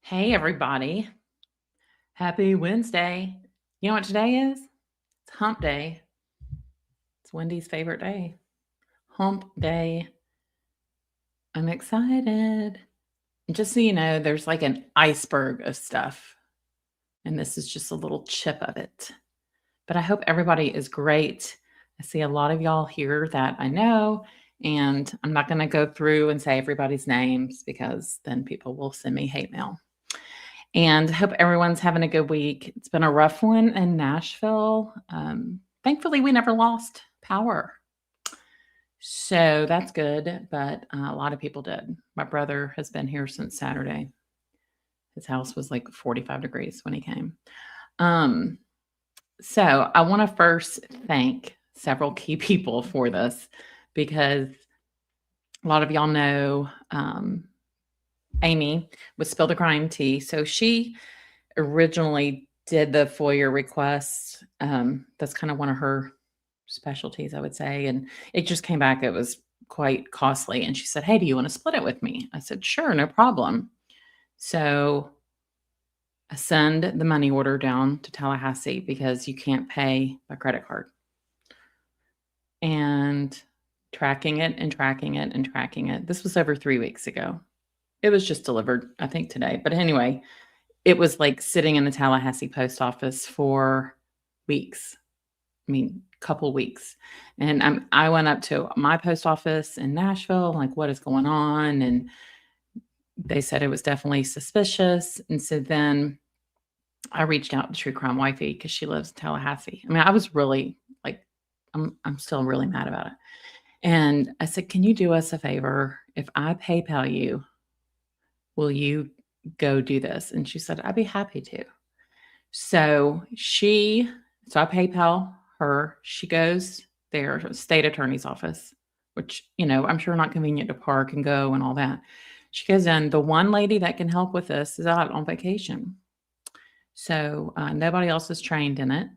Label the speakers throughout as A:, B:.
A: Hey, everybody. Happy Wednesday. You know what today is? It's hump day. It's Wendy's favorite day. Hump day. I'm excited. Just so you know, there's like an iceberg of stuff, and this is just a little chip of it. But I hope everybody is great. I see a lot of y'all here that I know, and I'm not going to go through and say everybody's names because then people will send me hate mail. And hope everyone's having a good week. It's been a rough one in Nashville. Thankfully, we never lost power. So that's good, but a lot of people did. My brother has been here since Saturday. His house was like 45 degrees when he came. So I want to first thank several key people for this because a lot of y'all know Amy with Spill the Crime Tea. So she originally did the FOIA request. That's kind of one of her specialties, I would say. And it just came back. It was quite costly. And she said, "Hey, do you want to split it with me?" I said, "Sure, no problem." So I send the money order down to Tallahassee because you can't pay by credit card. And tracking it and tracking it and tracking it. This was over 3 weeks ago. It was just delivered, I think, today. But anyway, it was like sitting in the Tallahassee post office for weeks. I mean, couple weeks. And I went up to my post office in Nashville, like, what is going on? And they said it was definitely suspicious. And so then I reached out to True Crime Wifey because she lives in Tallahassee. I mean, I was really like, I'm still really mad about it. And I said, "Can you do us a favor? If I PayPal you, will you go do this?" And she said, "I'd be happy to." So I PayPal her. She goes there, state attorney's office, which, I'm sure not convenient to park and go and all that. She goes in. The one lady that can help with this is out on vacation. So nobody else is trained in it.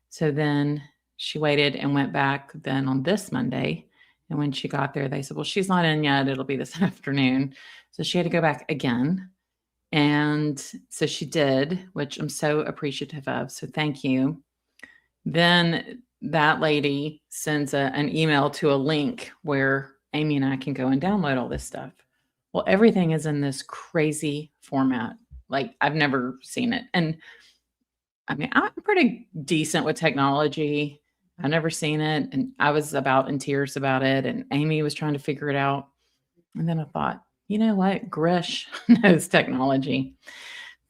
A: So then she waited and went back then on this Monday. And when she got there, they said, "Well, she's not in yet. It'll be this afternoon." So she had to go back again. And so she did, which I'm so appreciative of. So thank you. Then that lady sends an email to a link where Amy and I can go and download all this stuff. Well, everything is in this crazy format. Like, I've never seen it. And I mean, I'm pretty decent with technology. I've never seen it. And I was about in tears about it. And Amy was trying to figure it out. And then I thought, you know what? Grish knows technology.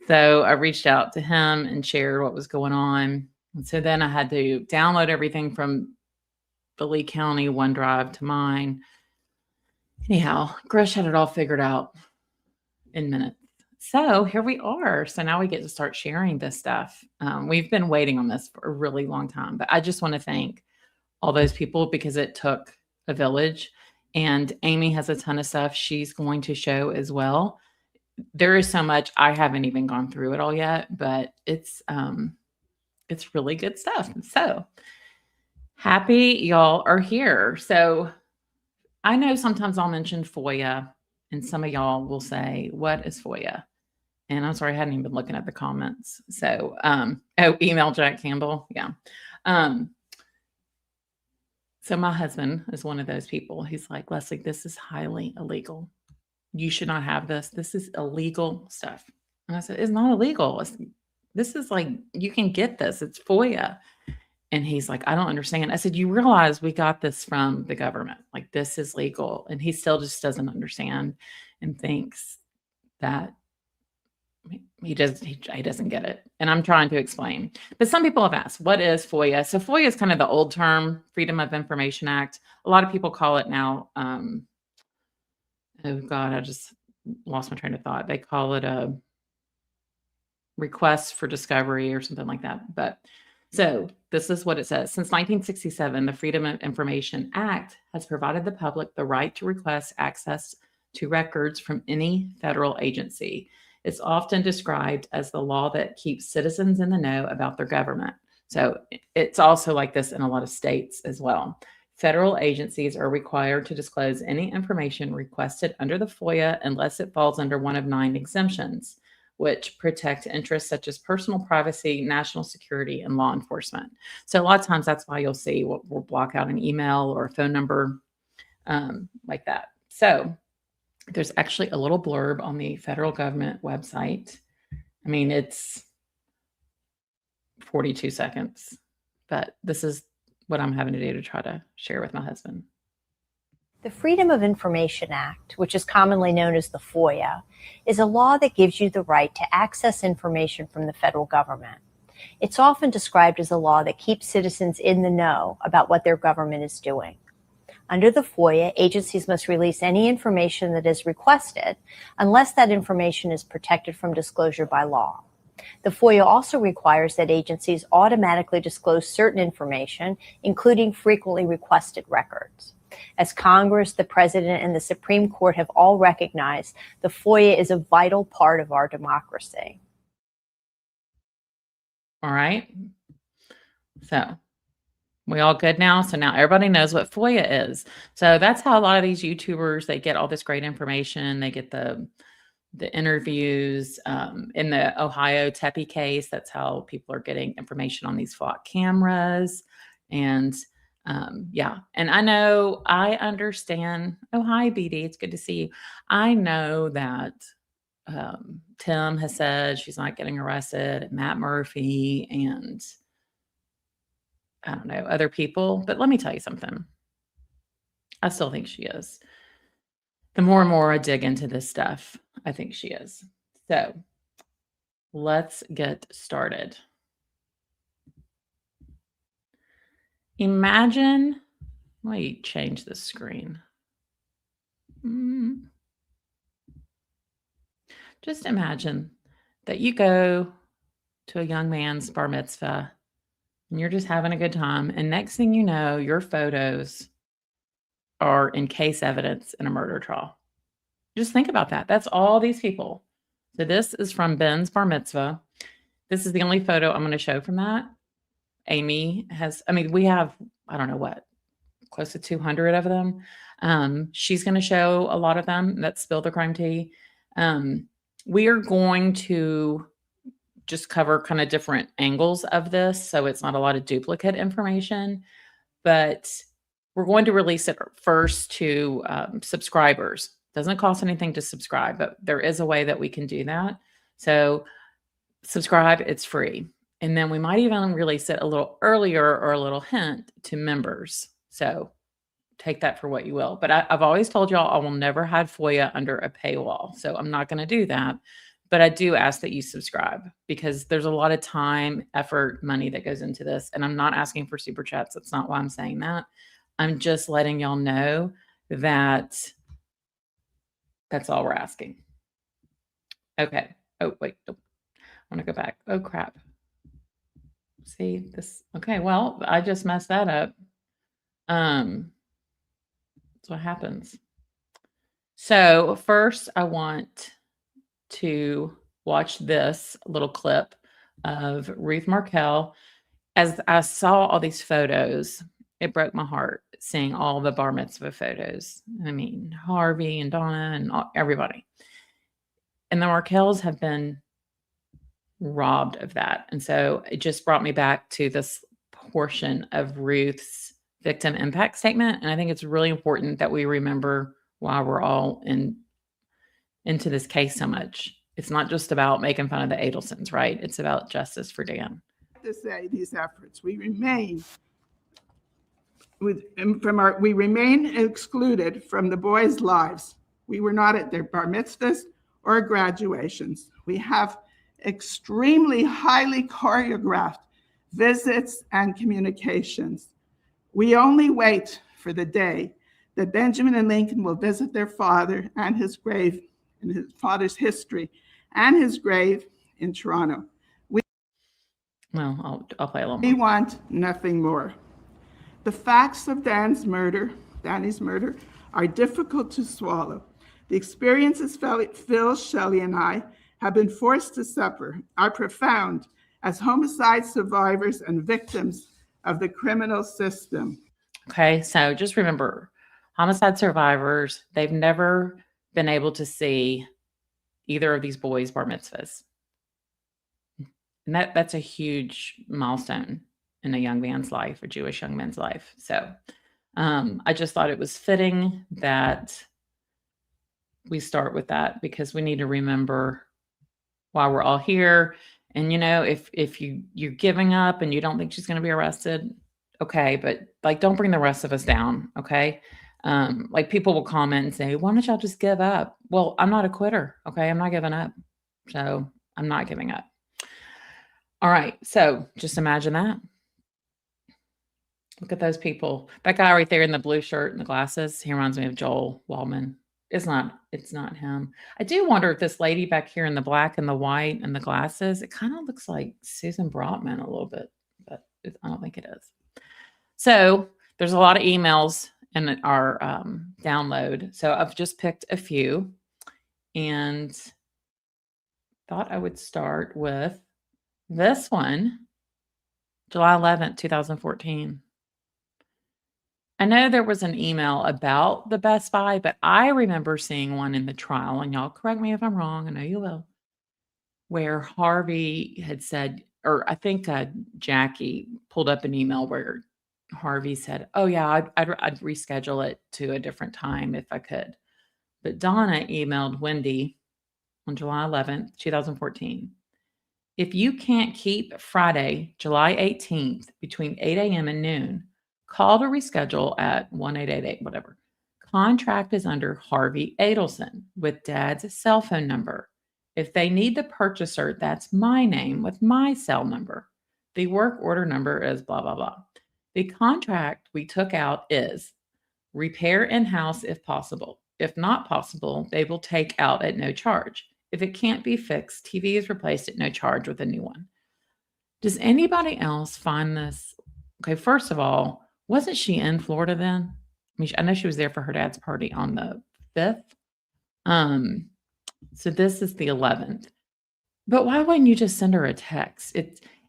A: So I reached out to him and shared what was going on. And so then I had to download everything from the Lee County OneDrive to mine. Anyhow, Grish had it all figured out in minutes. So here we are. So now we get to start sharing this stuff. We've been waiting on this for a really long time, but I just want to thank all those people because it took a village. And Amy has a ton of stuff she's going to show as well. There is so much. I haven't even gone through it all yet, but it's really good stuff. So happy y'all are here. So I know sometimes I'll mention FOIA and some of y'all will say, "What is FOIA?" And I'm sorry, I hadn't even been looking at the comments. So, email Jack Campbell. Yeah. So my husband is one of those people. He's like, "Leslie, this is highly illegal. You should not have this. This is illegal stuff." And I said, "It's not illegal. This is like, you can get this. It's FOIA." And he's like, "I don't understand." I said, "You realize we got this from the government. Like, this is legal." And he still just doesn't understand and thinks that he doesn't get it. And I'm trying to explain. But some people have asked, what is FOIA? So FOIA is kind of the old term, Freedom of Information Act. A lot of people call it now, oh God, I just lost my train of thought. They call it a request for discovery or something like that. But so this is what it says. Since 1967, the Freedom of Information Act has provided the public the right to request access to records from any federal agency. It's often described as the law that keeps citizens in the know about their government. So it's also like this in a lot of states as well. Federal agencies are required to disclose any information requested under the FOIA unless it falls under one of 9 exemptions. which protect interests such as personal privacy, national security, and law enforcement. So a lot of times that's why you'll see we'll block out an email or a phone number like that. So there's actually a little blurb on the federal government website. I mean, it's 42 seconds, but this is what I'm having to do to try to share with my husband.
B: The Freedom of Information Act, which is commonly known as the FOIA, is a law that gives you the right to access information from the federal government. It's often described as a law that keeps citizens in the know about what their government is doing. Under the FOIA, agencies must release any information that is requested unless that information is protected from disclosure by law. The FOIA also requires that agencies automatically disclose certain information, including frequently requested records. As Congress, the President, and the Supreme Court have all recognized, the FOIA is a vital part of our democracy.
A: All right. So we all good now? So now everybody knows what FOIA is. So that's how a lot of these YouTubers, they get all this great information. They get the interviews in the Ohio Tepe case. That's how people are getting information on these FOIA cameras. And yeah, and I understand. Oh, hi, BD. It's good to see you. I know that Tim has said she's not getting arrested, Matt Murphy, and I don't know, other people. But let me tell you something. I still think she is. The more and more I dig into this stuff, I think she is. So let's get started. Imagine, let me change the screen. Just imagine that you go to a young man's bar mitzvah and you're just having a good time. And next thing you know, your photos are in case evidence in a murder trial. Just think about that. That's all these people. So this is from Ben's bar mitzvah. This is the only photo I'm going to show from that. Amy has, I mean, we have, I don't know what, close to 200 of them. She's going to show a lot of them that spill the crime tea. We are going to just cover kind of different angles of this. So it's not a lot of duplicate information, but we're going to release it first to subscribers. Doesn't cost anything to subscribe, but there is a way that we can do that. So subscribe, it's free. And then we might even release it a little earlier or a little hint to members. So take that for what you will. But I've always told y'all I will never hide FOIA under a paywall. So I'm not going to do that. But I do ask that you subscribe because there's a lot of time, effort, money that goes into this. And I'm not asking for super chats. That's not why I'm saying that. I'm just letting y'all know that that's all we're asking. Okay. Oh, wait. I want to go back. Oh, crap. See this. Okay. Well, I just messed that up. That's what happens. So first I want to watch this little clip of Ruth Markel. As I saw all these photos, it broke my heart seeing all the bar mitzvah photos. I mean, Harvey and Donna and everybody. And the Markels have been robbed of that. And so it just brought me back to this portion of Ruth's victim impact statement. And I think it's really important that we remember why we're all into this case so much. It's not just about making fun of the Adelsons, right? It's about justice for Dan.
C: To say these efforts, we remain excluded from the boys' lives. We were not at their bar mitzvahs or graduations. We have extremely highly choreographed visits and communications. We only wait for the day that Benjamin and Lincoln will visit their father and his grave, and his father's history, and his grave in Toronto.
A: Well, I'll play a little more.
C: We want nothing more. The facts of Danny's murder, are difficult to swallow. The experiences Phil, Shelley, and I have been forced to suffer are profound as homicide survivors and victims of the criminal system.
A: Okay, so just remember, homicide survivors, they've never been able to see either of these boys' bar mitzvahs. And that's a huge milestone in a young man's life, a Jewish young man's life. So I just thought it was fitting that we start with that, because we need to remember why we're all here. And, if you're giving up and you don't think she's going to be arrested, okay, but like, don't bring the rest of us down. Okay. Like, people will comment and say, why don't y'all just give up? Well, I'm not a quitter. Okay. I'm not giving up. So I'm not giving up. All right. So just imagine that. Look at those people. That guy right there in the blue shirt and the glasses, he reminds me of Joel Wallman. It's not him. I do wonder if this lady back here in the black and the white and the glasses, it kind of looks like Susan Brotman a little bit, but I don't think it is. So there's a lot of emails in our download. So I've just picked a few and thought I would start with this one, July 11th, 2014. I know there was an email about the Best Buy, but I remember seeing one in the trial, and y'all correct me if I'm wrong, I know you will, where Harvey had said, or I think Jackie pulled up an email where Harvey said, oh yeah, I'd reschedule it to a different time if I could. But Donna emailed Wendy on July 11th, 2014. If you can't keep Friday, July 18th between 8 a.m. and noon, call to reschedule at 1-888, whatever. Contract is under Harvey Adelson with Dad's cell phone number. If they need the purchaser, that's my name with my cell number. The work order number is blah, blah, blah. The contract we took out is repair in-house if possible. If not possible, they will take out at no charge. If it can't be fixed, TV is replaced at no charge with a new one. Does anybody else find this? Okay, first of all, wasn't she in Florida then? I mean, I know she was there for her dad's party on the 5th. So this is the 11th. But why wouldn't you just send her a text?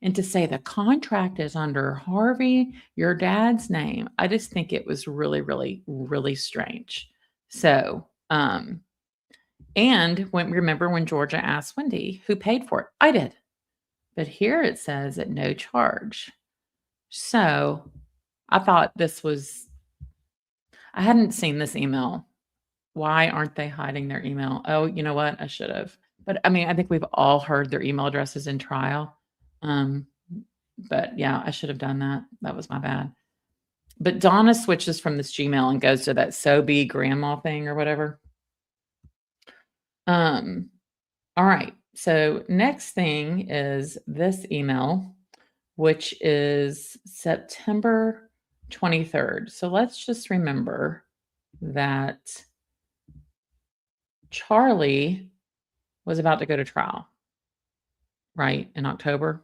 A: And to say the contract is under Harvey, your dad's name. I just think it was really, really, really strange. So, and remember when Georgia asked Wendy who paid for it? I did. But here it says at no charge. So I thought I hadn't seen this email. Why aren't they hiding their email? Oh, you know what? I should have. But I mean, I think we've all heard their email addresses in trial. But yeah, I should have done that. That was my bad. But Donna switches from this Gmail and goes to that So Be Grandma thing or whatever. All right. So next thing is this email, which is September 23rd. So let's just remember that Charlie was about to go to trial, right, in October.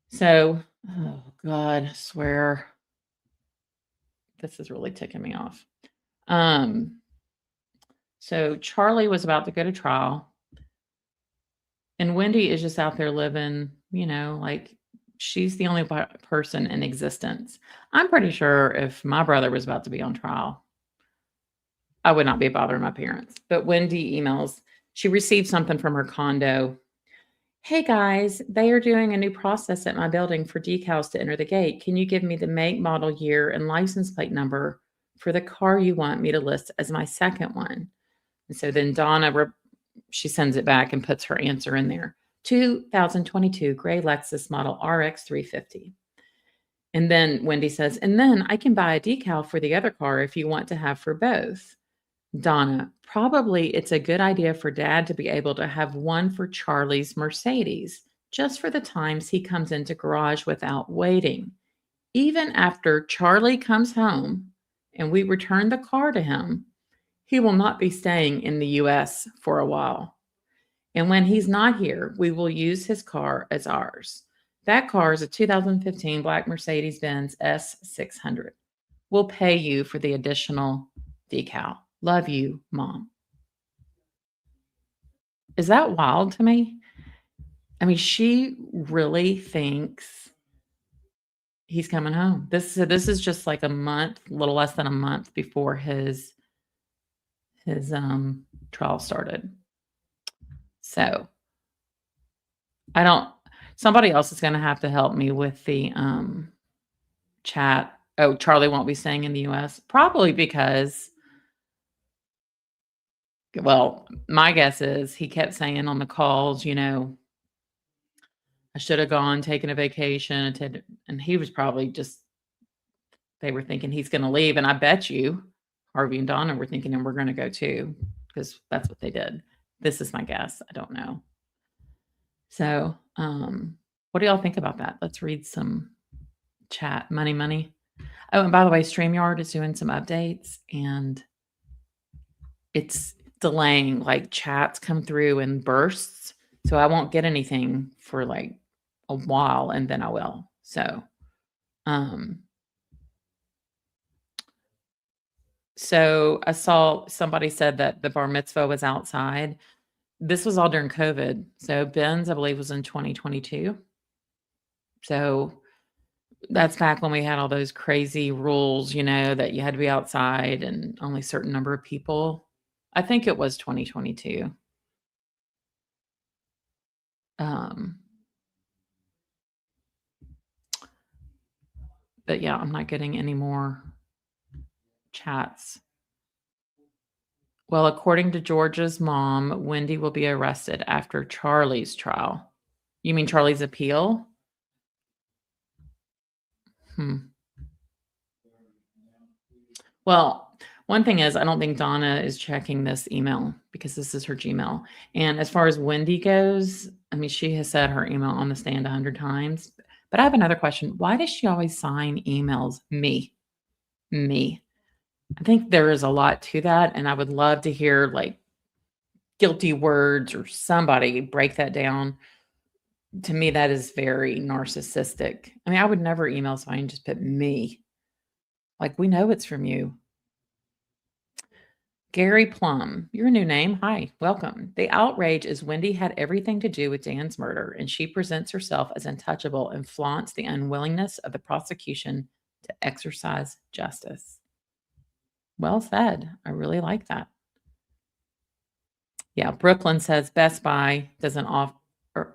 A: So, oh God, I swear, this is really ticking me off. So Charlie was about to go to trial, and Wendy is just out there living, like she's the only person in existence. I'm pretty sure if my brother was about to be on trial, I would not be bothering my parents. But Wendy emails, she received something from her condo. Hey guys, they are doing a new process at my building for decals to enter the gate. Can you give me the make, model, year, and license plate number for the car you want me to list as my second one? And so then Donna, she sends it back and puts her answer in there. 2022 gray Lexus model RX 350. And then Wendy says, and then I can buy a decal for the other car if you want to have for both. Donna, probably it's a good idea for Dad to be able to have one for Charlie's Mercedes, just for the times he comes into garage without waiting. Even after Charlie comes home and we return the car to him, he will not be staying in the U.S. for a while. And when he's not here, we will use his car as ours. That car is a 2015 black Mercedes-Benz S600. We'll pay you for the additional decal. Love you, Mom. Is that wild to me? I mean, she really thinks he's coming home. This is just like a month, a little less than a month before his trial started. So I don't, somebody else is going to have to help me with the chat. Oh, Charlie won't be staying in the US, probably because, well, my guess is he kept saying on the calls, I should have gone, taken a vacation, and he was probably just, they were thinking he's going to leave. And I bet you Harvey and Donna were thinking, and we're going to go too, because that's what they did. This is my guess. I don't know. So, what do y'all think about that? Let's read some chat. Money. Oh, and by the way, StreamYard is doing some updates, and it's delaying, like chats come through in bursts. So I won't get anything for like a while, and then I will. So I saw somebody said that the bar mitzvah was outside. This was all during COVID. So Ben's, I believe, was in 2022. So that's back when we had all those crazy rules, that you had to be outside and only a certain number of people. I think it was 2022. But yeah, I'm not getting any more chats. Well, according to Georgia's mom, Wendy will be arrested after Charlie's trial. You mean Charlie's appeal? Well, one thing is, I don't think Donna is checking this email because this is her Gmail. And as far as Wendy goes, I mean, she has said her email on the stand 100 times. But I have another question. Why does she always sign emails me? I think there is a lot to that. And I would love to hear like guilty words or somebody break that down. To me, that is very narcissistic. I mean, I would never email somebody and just put me. Like, we know it's from you. Gary Plum, your new name. Hi, welcome. The outrage is Wendy had everything to do with Dan's murder, and she presents herself as untouchable and flaunts the unwillingness of the prosecution to exercise justice. Well said. I really like that. Yeah, Brooklyn says Best Buy doesn't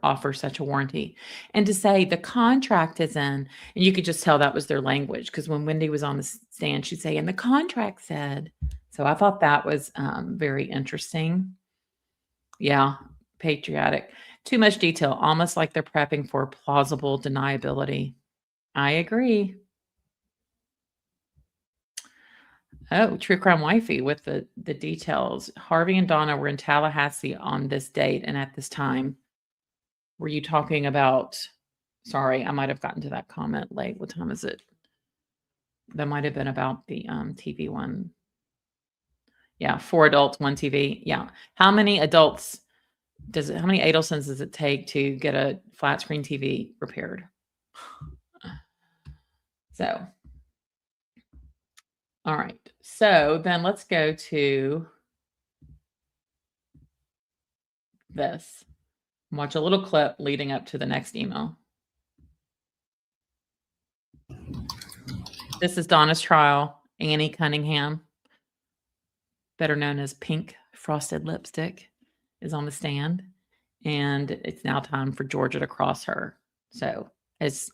A: offer such a warranty. And to say the contract is in, and you could just tell that was their language, because when Wendy was on the stand, she'd say, and the contract said. So I thought that was very interesting. Yeah, patriotic. Too much detail, almost like they're prepping for plausible deniability. I agree. Oh, True Crime Wifey with the details. Harvey and Donna were in Tallahassee on this date and at this time. Were you talking about, sorry, I might have gotten to that comment late. What time is it? That might have been about the TV one. Yeah, 4 adults, 1 TV. Yeah. How many adults how many Adelsons does it take to get a flat screen TV repaired? So, all right. So then let's go to this. Watch a little clip leading up to the next email. This is Donna's trial. Annie Cunningham, better known as Pink Frosted Lipstick, is on the stand. And it's now time for Georgia to cross her. So, as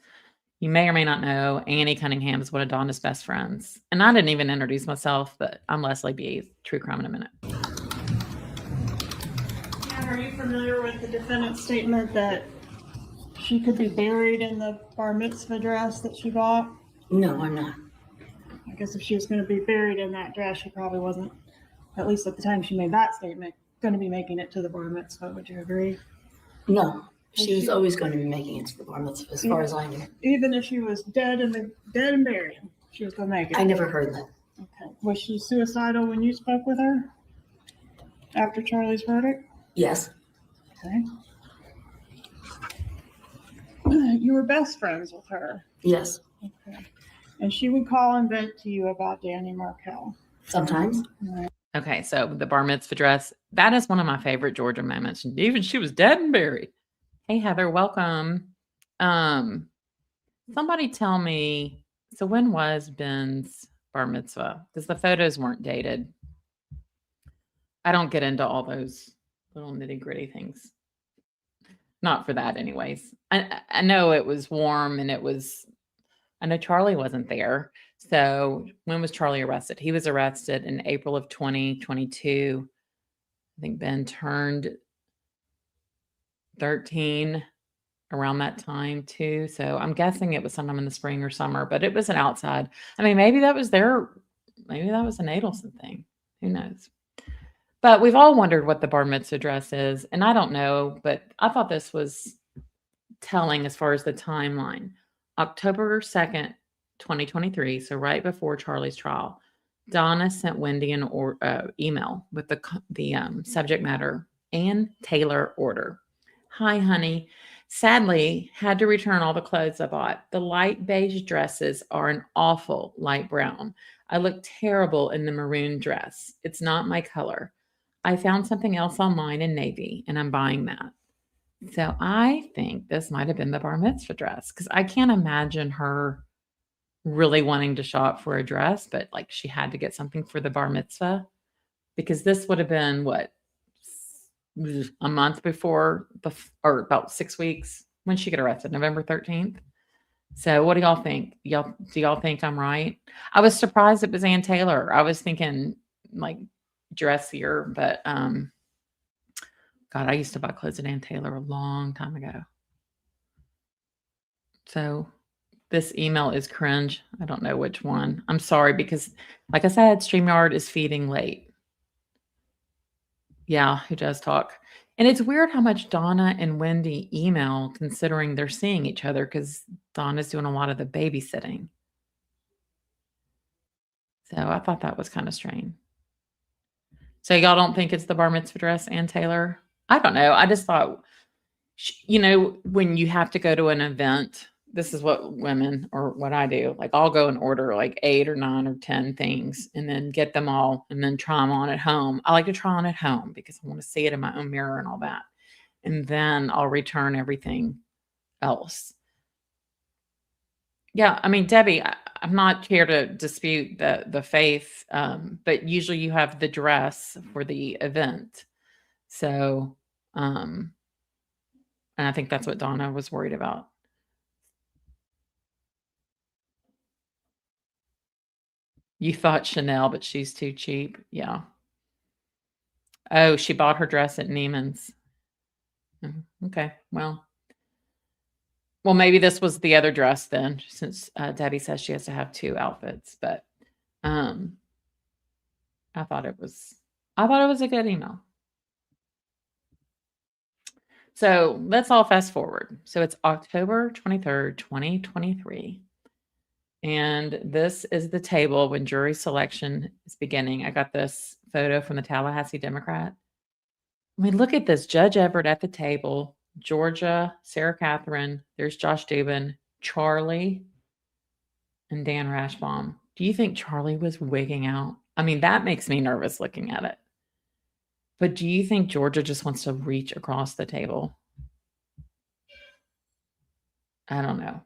A: you may or may not know, Annie Cunningham is one of Donna's best friends. And I didn't even introduce myself, but I'm Leslie B. True Crime in a minute.
D: Are you familiar with the defendant's statement that she could be buried in the bar mitzvah dress that she bought?
E: No, I'm not.
D: I guess if she was going to be buried in that dress, she probably wasn't, at least at the time she made that statement, going to be making it to the bar mitzvah. Would you agree?
E: No, she was always going to be making it to the bar mitzvah, as far as I knew.
D: Even if she was dead and buried, she was going to make it.
E: I never heard that.
D: Okay. Was she suicidal when you spoke with her after Charlie's verdict?
E: Yes.
D: Okay. You were best friends with her.
E: Yes.
D: Okay. And she would call and vent to you about Danny Markell.
E: Sometimes.
D: Right.
A: Okay, so the bar mitzvah dress, that is one of my favorite Georgia moments. Even she was dead and buried. Hey, Heather, welcome. Somebody tell me, so when was Ben's bar mitzvah? Because the photos weren't dated. I don't get into all those little nitty-gritty things. not for that anyways. I know it was warm and I know Charlie wasn't there. So when was Charlie arrested? He was arrested in April of 2022. I think Ben turned 13 around that time too. So I'm guessing it was sometime in the spring or summer, but it was an outside. I mean, maybe that was an Adelson thing. Who knows? But we've all wondered what the bar mitzvah dress is. And I don't know, but I thought this was telling as far as the timeline. October 2nd, 2023, so right before Charlie's trial, Donna sent Wendy an email with the subject matter, Ann Taylor order. Hi, honey. Sadly, had to return all the clothes I bought. The light beige dresses are an awful light brown. I look terrible in the maroon dress. It's not my color. I found something else online in navy, and I'm buying that. So I think this might have been the bar mitzvah dress because I can't imagine her really wanting to shop for a dress, but like she had to get something for the bar mitzvah because this would have been what, a month before or about 6 weeks when she got arrested, November 13th. So what do y'all think? Do y'all think I'm right? I was surprised it was Ann Taylor. I was thinking like dressier, but God, I used to buy clothes at Ann Taylor a long time ago. So this email is cringe. I don't know which one. I'm sorry because, like I said, StreamYard is feeding late. Yeah, who does talk? And it's weird how much Donna and Wendy email considering they're seeing each other because Donna's doing a lot of the babysitting. So I thought that was kind of strange. So y'all don't think it's the bar mitzvah dress, Ann Taylor? I don't know. I just thought, when you have to go to an event, this is what women or what I do. Like I'll go and order like 8 or 9 or 10 things and then get them all and then try them on at home. I like to try on at home because I want to see it in my own mirror and all that. And then I'll return everything else. Yeah. I mean, Debbie, I'm not here to dispute the faith, but usually you have the dress for the event. So, and I think that's what Donna was worried about. You thought Chanel, but she's too cheap. Yeah. Oh, she bought her dress at Neiman's. Okay. Well, maybe this was the other dress then, since Debbie says she has to have 2 outfits. But I thought it was a good email. So let's all fast forward. So it's October 23rd, 2023. And this is the table when jury selection is beginning. I got this photo from the Tallahassee Democrat. I mean, look at this. Judge Everett at the table, Georgia, Sarah Catherine, there's Josh Dubin, Charlie, and Dan Rashbaum. Do you think Charlie was wigging out? I mean, that makes me nervous looking at it. But do you think Georgia just wants to reach across the table? I don't know.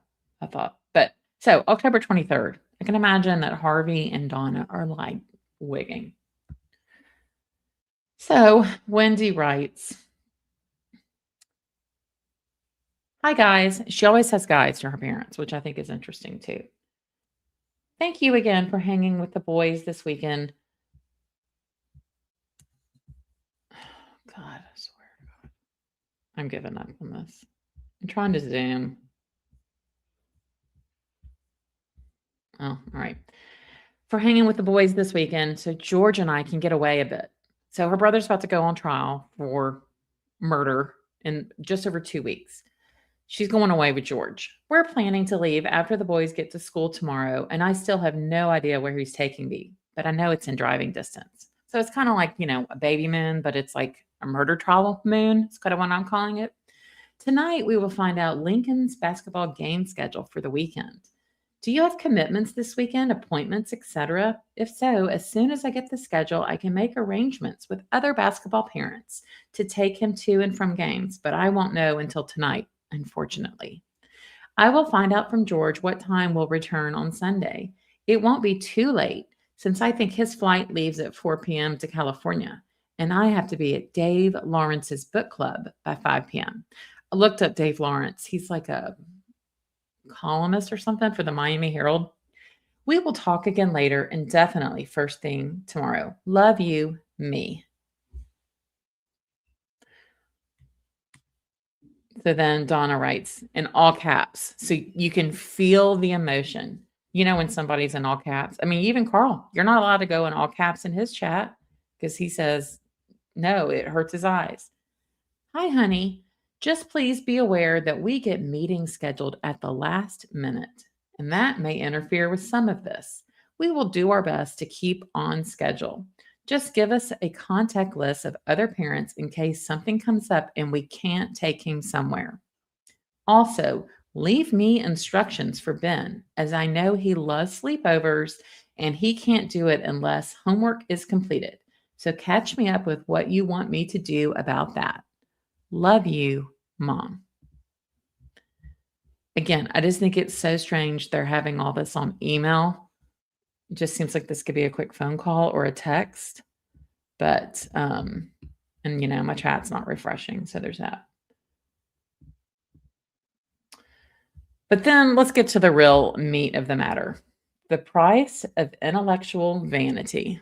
A: So October 23rd, I can imagine that Harvey and Donna are like wigging. So Wendy writes, hi guys. She always says guys to her parents, which I think is interesting too. Thank you again for hanging with the boys this weekend. God, I swear to God. I'm giving up on this. I'm trying to Zoom. Oh, all right. For hanging with the boys this weekend so George and I can get away a bit. So her brother's about to go on trial for murder in just over 2 weeks. She's going away with George. We're planning to leave after the boys get to school tomorrow, and I still have no idea where he's taking me, but I know it's in driving distance. So it's kind of like, a baby moon, but it's like a murder trial moon. It's kind of what I'm calling it. Tonight, we will find out Lincoln's basketball game schedule for the weekend. Do you have commitments this weekend, appointments, etc.? If so, as soon as I get the schedule, I can make arrangements with other basketball parents to take him to and from games, but I won't know until tonight, unfortunately. I will find out from George what time we'll return on Sunday. It won't be too late since I think his flight leaves at 4 p.m. to California, and I have to be at Dave Lawrence's book club by 5 p.m. looked up Dave Lawrence. He's like a columnist or something for the Miami Herald. We will talk again later and definitely first thing tomorrow. Love you, me. So then Donna writes in all caps. So you can feel the emotion. You know, when somebody's in all caps. I mean, even Carl, you're not allowed to go in all caps in his chat because he says, no, it hurts his eyes. Hi, honey. Just please be aware that we get meetings scheduled at the last minute, and that may interfere with some of this. We will do our best to keep on schedule. Just give us a contact list of other parents in case something comes up and we can't take him somewhere. Also, leave me instructions for Ben, as I know he loves sleepovers and he can't do it unless homework is completed. So catch me up with what you want me to do about that. Love you, Mom. Again, I just think it's so strange they're having all this on email. It just seems like this could be a quick phone call or a text. But, and you know, my chat's not refreshing. So there's that. But then let's get to the real meat of the matter. The price of intellectual vanity.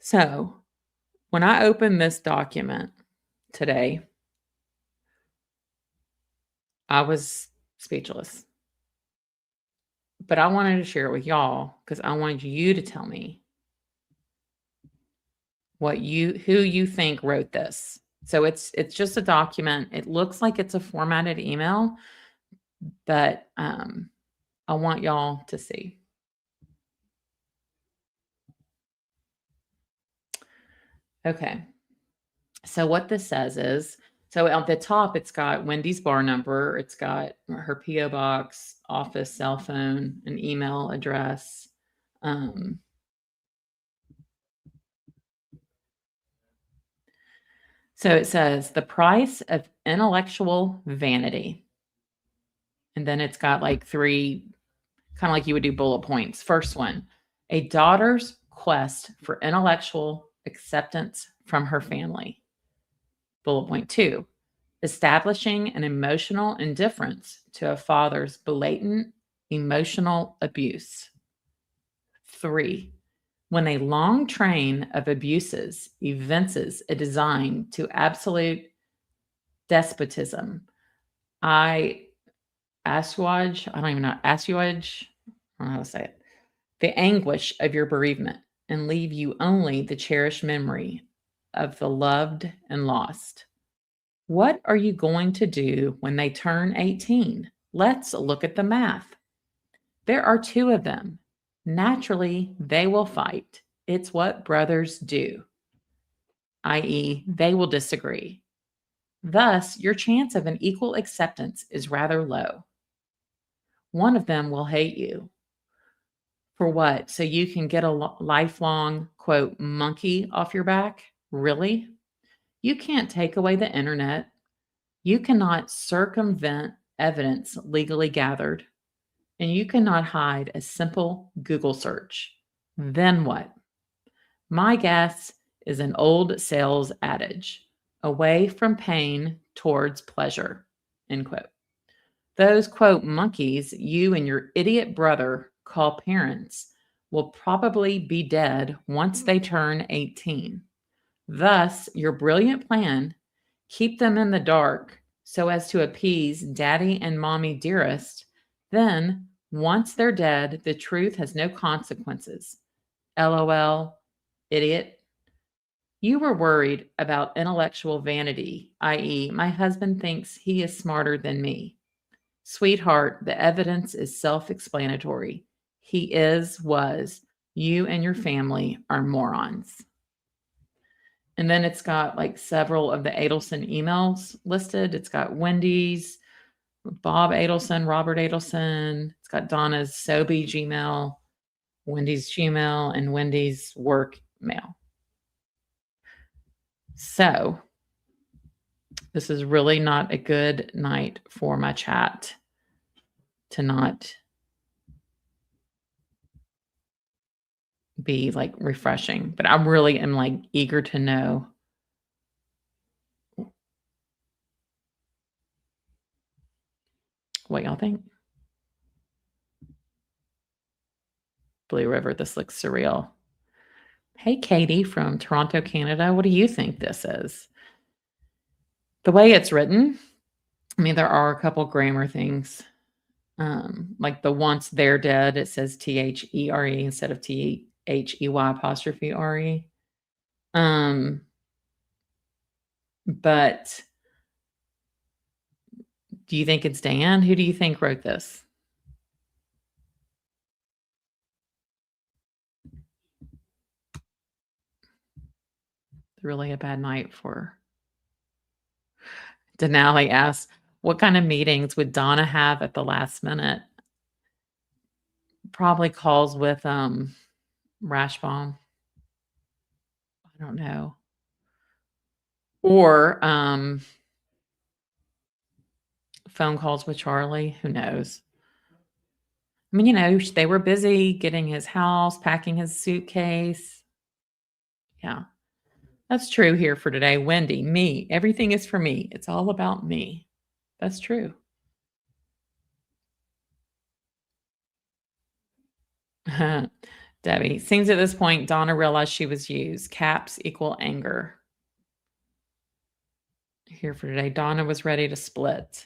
A: So when I opened this document today, I was speechless. But I wanted to share it with y'all because I wanted you to tell me who you think wrote this. So it's just a document. It looks like it's a formatted email, but I want y'all to see. Okay. So what this says is, so at the top, it's got Wendy's bar number. It's got her P.O. box, office, cell phone, an email address. So it says the price of intellectual vanity. And then it's got like three, kind of like you would do bullet points. First one, a daughter's quest for intellectual acceptance from her family. Bullet point 2, establishing an emotional indifference to a father's blatant emotional abuse. 3, when a long train of abuses evinces a design to absolute despotism. Assuage, I don't know how to say it. The anguish of your bereavement and leave you only the cherished memory of the loved and lost. What are you going to do when they turn 18? Let's look at the math. There are 2 of them. Naturally, they will fight. It's what brothers do, i.e., they will disagree. Thus, your chance of an equal acceptance is rather low. One of them will hate you. For what? So you can get a lifelong, quote, monkey off your back? Really? You can't take away the internet. You cannot circumvent evidence legally gathered. And you cannot hide a simple Google search. Then what? My guess is an old sales adage, away from pain towards pleasure, end quote. Those, quote, monkeys you and your idiot brother call parents will probably be dead once they turn 18. Thus, your brilliant plan, keep them in the dark so as to appease daddy and mommy dearest. Then, once they're dead, the truth has no consequences. LOL, idiot. You were worried about intellectual vanity, i.e., my husband thinks he is smarter than me. Sweetheart, the evidence is self-explanatory. He was. You and your family are morons. And then it's got like several of the Adelson emails listed. It's got Wendy's, Bob Adelson, Robert Adelson. It's got Donna's Sobe Gmail, Wendy's Gmail, and Wendy's work mail. So this is really not a good night for my chat to not be like refreshing, but I really am like eager to know what y'all think. Blue River, this looks surreal. Hey, Katie from Toronto, Canada. What do you think this is? The way it's written, I mean, there are a couple grammar things. Like the once they're dead, it says THERE instead of THEY''RE. But do you think it's Dan? Who do you think wrote this? Really a bad night for Denali asks, what kind of meetings would Donna have at the last minute? Probably calls with Rashbaum. I don't know. Or phone calls with Charlie. Who knows? I mean, you know, they were busy getting his house, packing his suitcase. Yeah. That's true here for today. Wendy, me. Everything is for me. It's all about me. That's true. Debbie, seems at this point, Donna realized she was used. Caps equal anger. Here for today. Donna was ready to split.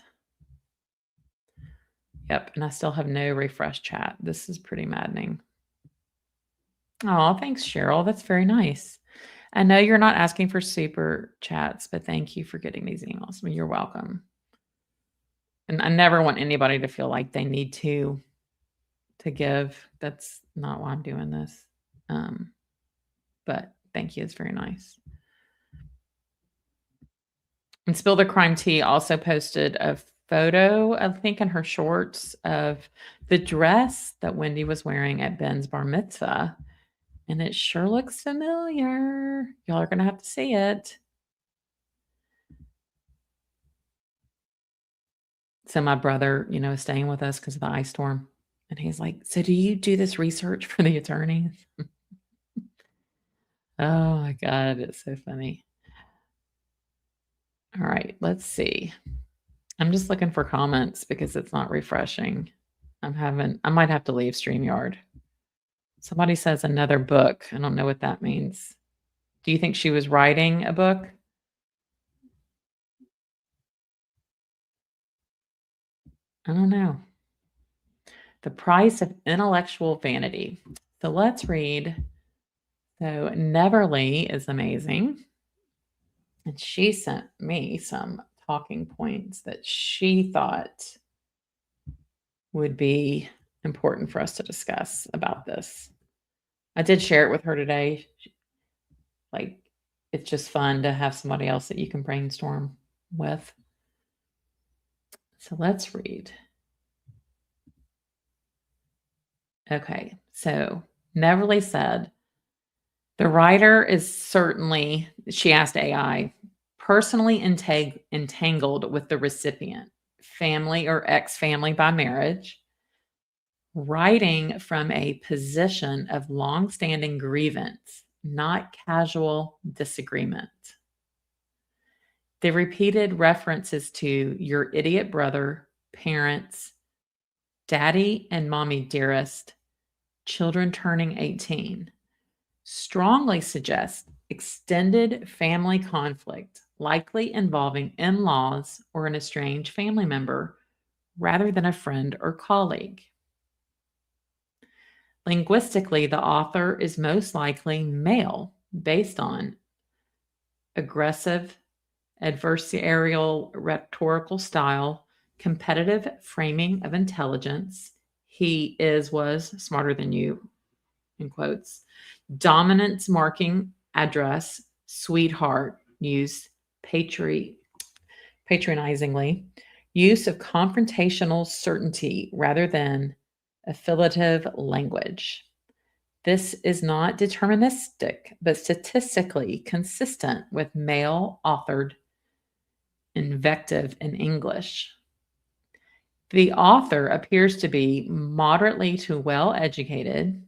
A: Yep. And I still have no refresh chat. This is pretty maddening. Oh, thanks, Cheryl. That's very nice. I know you're not asking for super chats, but thank you for getting these emails. I mean, you're welcome. And I never want anybody to feel like they need to give. That's not why I'm doing this. But thank you. It's very nice. And Spill the Crime Tea also posted a photo, I think in her shorts, of the dress that Wendy was wearing at Ben's bar mitzvah. And it sure looks familiar. Y'all are going to have to see it. So my brother, you know, is staying with us because of the ice storm. And he's like, so do you do this research for the attorneys? Oh my God, it's so funny. All right, let's see. I'm just looking for comments because it's not refreshing. I might have to leave StreamYard. Somebody says another book. I don't know what that means. Do you think she was writing a book? I don't know. The price of intellectual vanity. So let's read. So Neverly is amazing. And she sent me some talking points that she thought would be important for us to discuss about this. I did share it with her today. Like, it's just fun to have somebody else that you can brainstorm with. So let's read. Okay, so Neverly said, the writer is certainly, she asked AI, personally entangled with the recipient, family or ex-family by marriage, writing from a position of long-standing grievance, not casual disagreement. The repeated references to your idiot brother, parents, daddy and mommy dearest, children turning 18, strongly suggest extended family conflict, likely involving in-laws or an estranged family member, rather than a friend or colleague. Linguistically, the author is most likely male, based on aggressive, adversarial rhetorical style, competitive framing of intelligence, he was smarter than you, in quotes, dominance marking address, sweetheart, used patronizingly, use of confrontational certainty rather than affiliative language. This is not deterministic, but statistically consistent with male-authored invective in English. The author appears to be moderately to well-educated,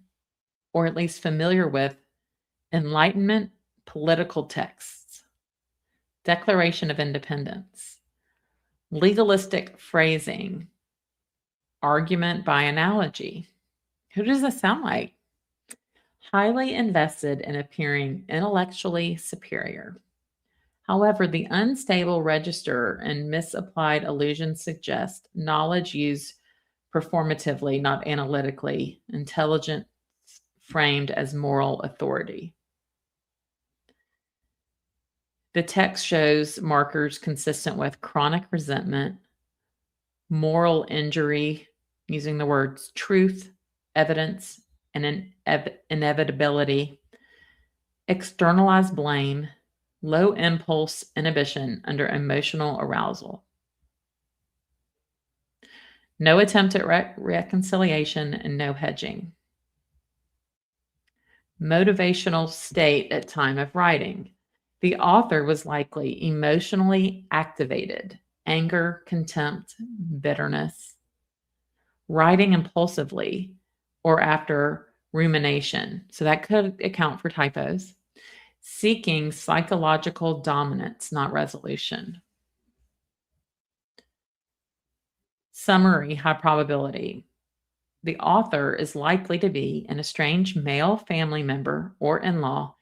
A: or at least familiar with, Enlightenment political texts, Declaration of Independence, legalistic phrasing, argument by analogy. Who does this sound like? Highly invested in appearing intellectually superior. However, the unstable register and misapplied allusions suggest knowledge used performatively, not analytically, intelligence framed as moral authority. The text shows markers consistent with chronic resentment, moral injury, using the words truth, evidence, and inevitability, externalized blame, low impulse inhibition under emotional arousal. No attempt at reconciliation and no hedging. Motivational state at time of writing. The author was likely emotionally activated, anger, contempt, bitterness, writing impulsively or after rumination. So that could account for typos. Seeking psychological dominance, not resolution. Summary, high probability. The author is likely to be an estranged male family member or in-law,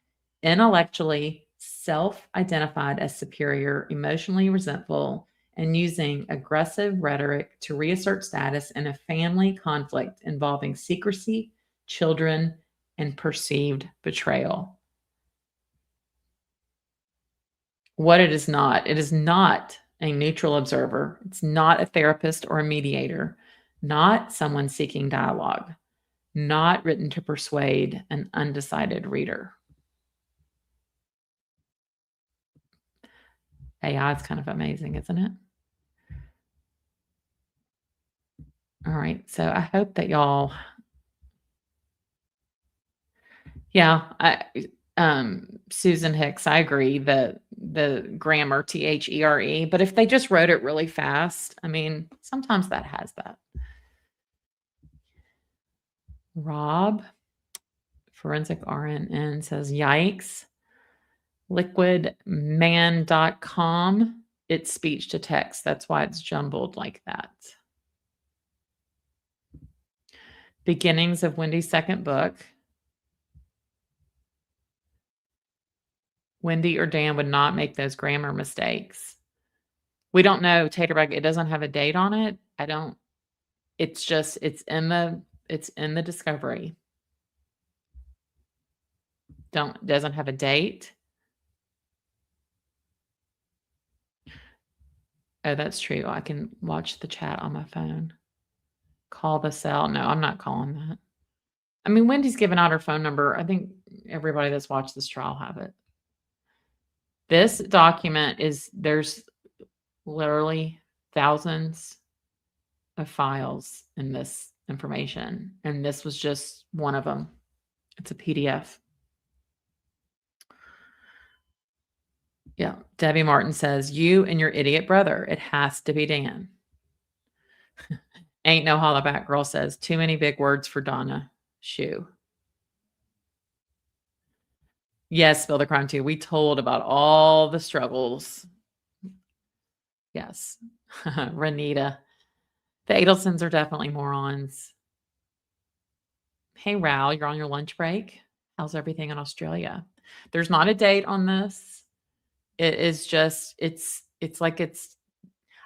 A: intellectually self-identified as superior, emotionally resentful, and using aggressive rhetoric to reassert status in a family conflict involving secrecy, children, and perceived betrayal. What it is not a neutral observer. It's not a therapist or a mediator, not someone seeking dialogue, not written to persuade an undecided reader. AI is kind of amazing, isn't it? All right, so I hope that y'all, Susan Hicks, I agree that the grammar, THERE, but if they just wrote it really fast, I mean, sometimes that has that. Rob, Forensic RNN, says, yikes. Liquidman.com, it's speech to text. That's why it's jumbled like that. Beginnings of Wendy's second book. Wendy or Dan would not make those grammar mistakes. We don't know, Taterbug. It doesn't have a date on it. It's in the discovery. Doesn't have a date. Oh, that's true. I can watch the chat on my phone. Call the cell. No, I'm not calling that. I mean, Wendy's given out her phone number. I think everybody that's watched this trial have it. This document there's literally thousands of files in this information, and this was just one of them. It's a PDF. Yeah, Debbie Martin says, you and your idiot brother. It has to be Dan. Ain't no hollaback girl says, too many big words for Donna. Shoe. Yes, Spill the Crime too. We told about all the struggles. Yes. Renita. The Adelsons are definitely morons. Hey, Raul, you're on your lunch break. How's everything in Australia? There's not a date on this. It is just, it's like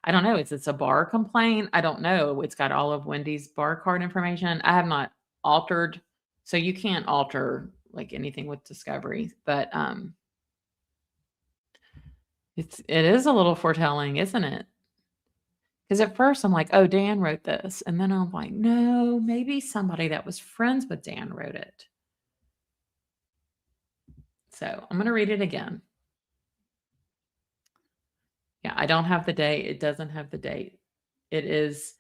A: I don't know. It's a bar complaint. I don't know. It's got all of Wendy's bar card information. I have not altered. So you can't alter like anything with discovery, but it is a little foretelling, isn't it? Because at first I'm like, oh, Dan wrote this. And then I'm like, no, maybe somebody that was friends with Dan wrote it. So I'm going to read it again. Yeah, I don't have the date. It doesn't have the date. It is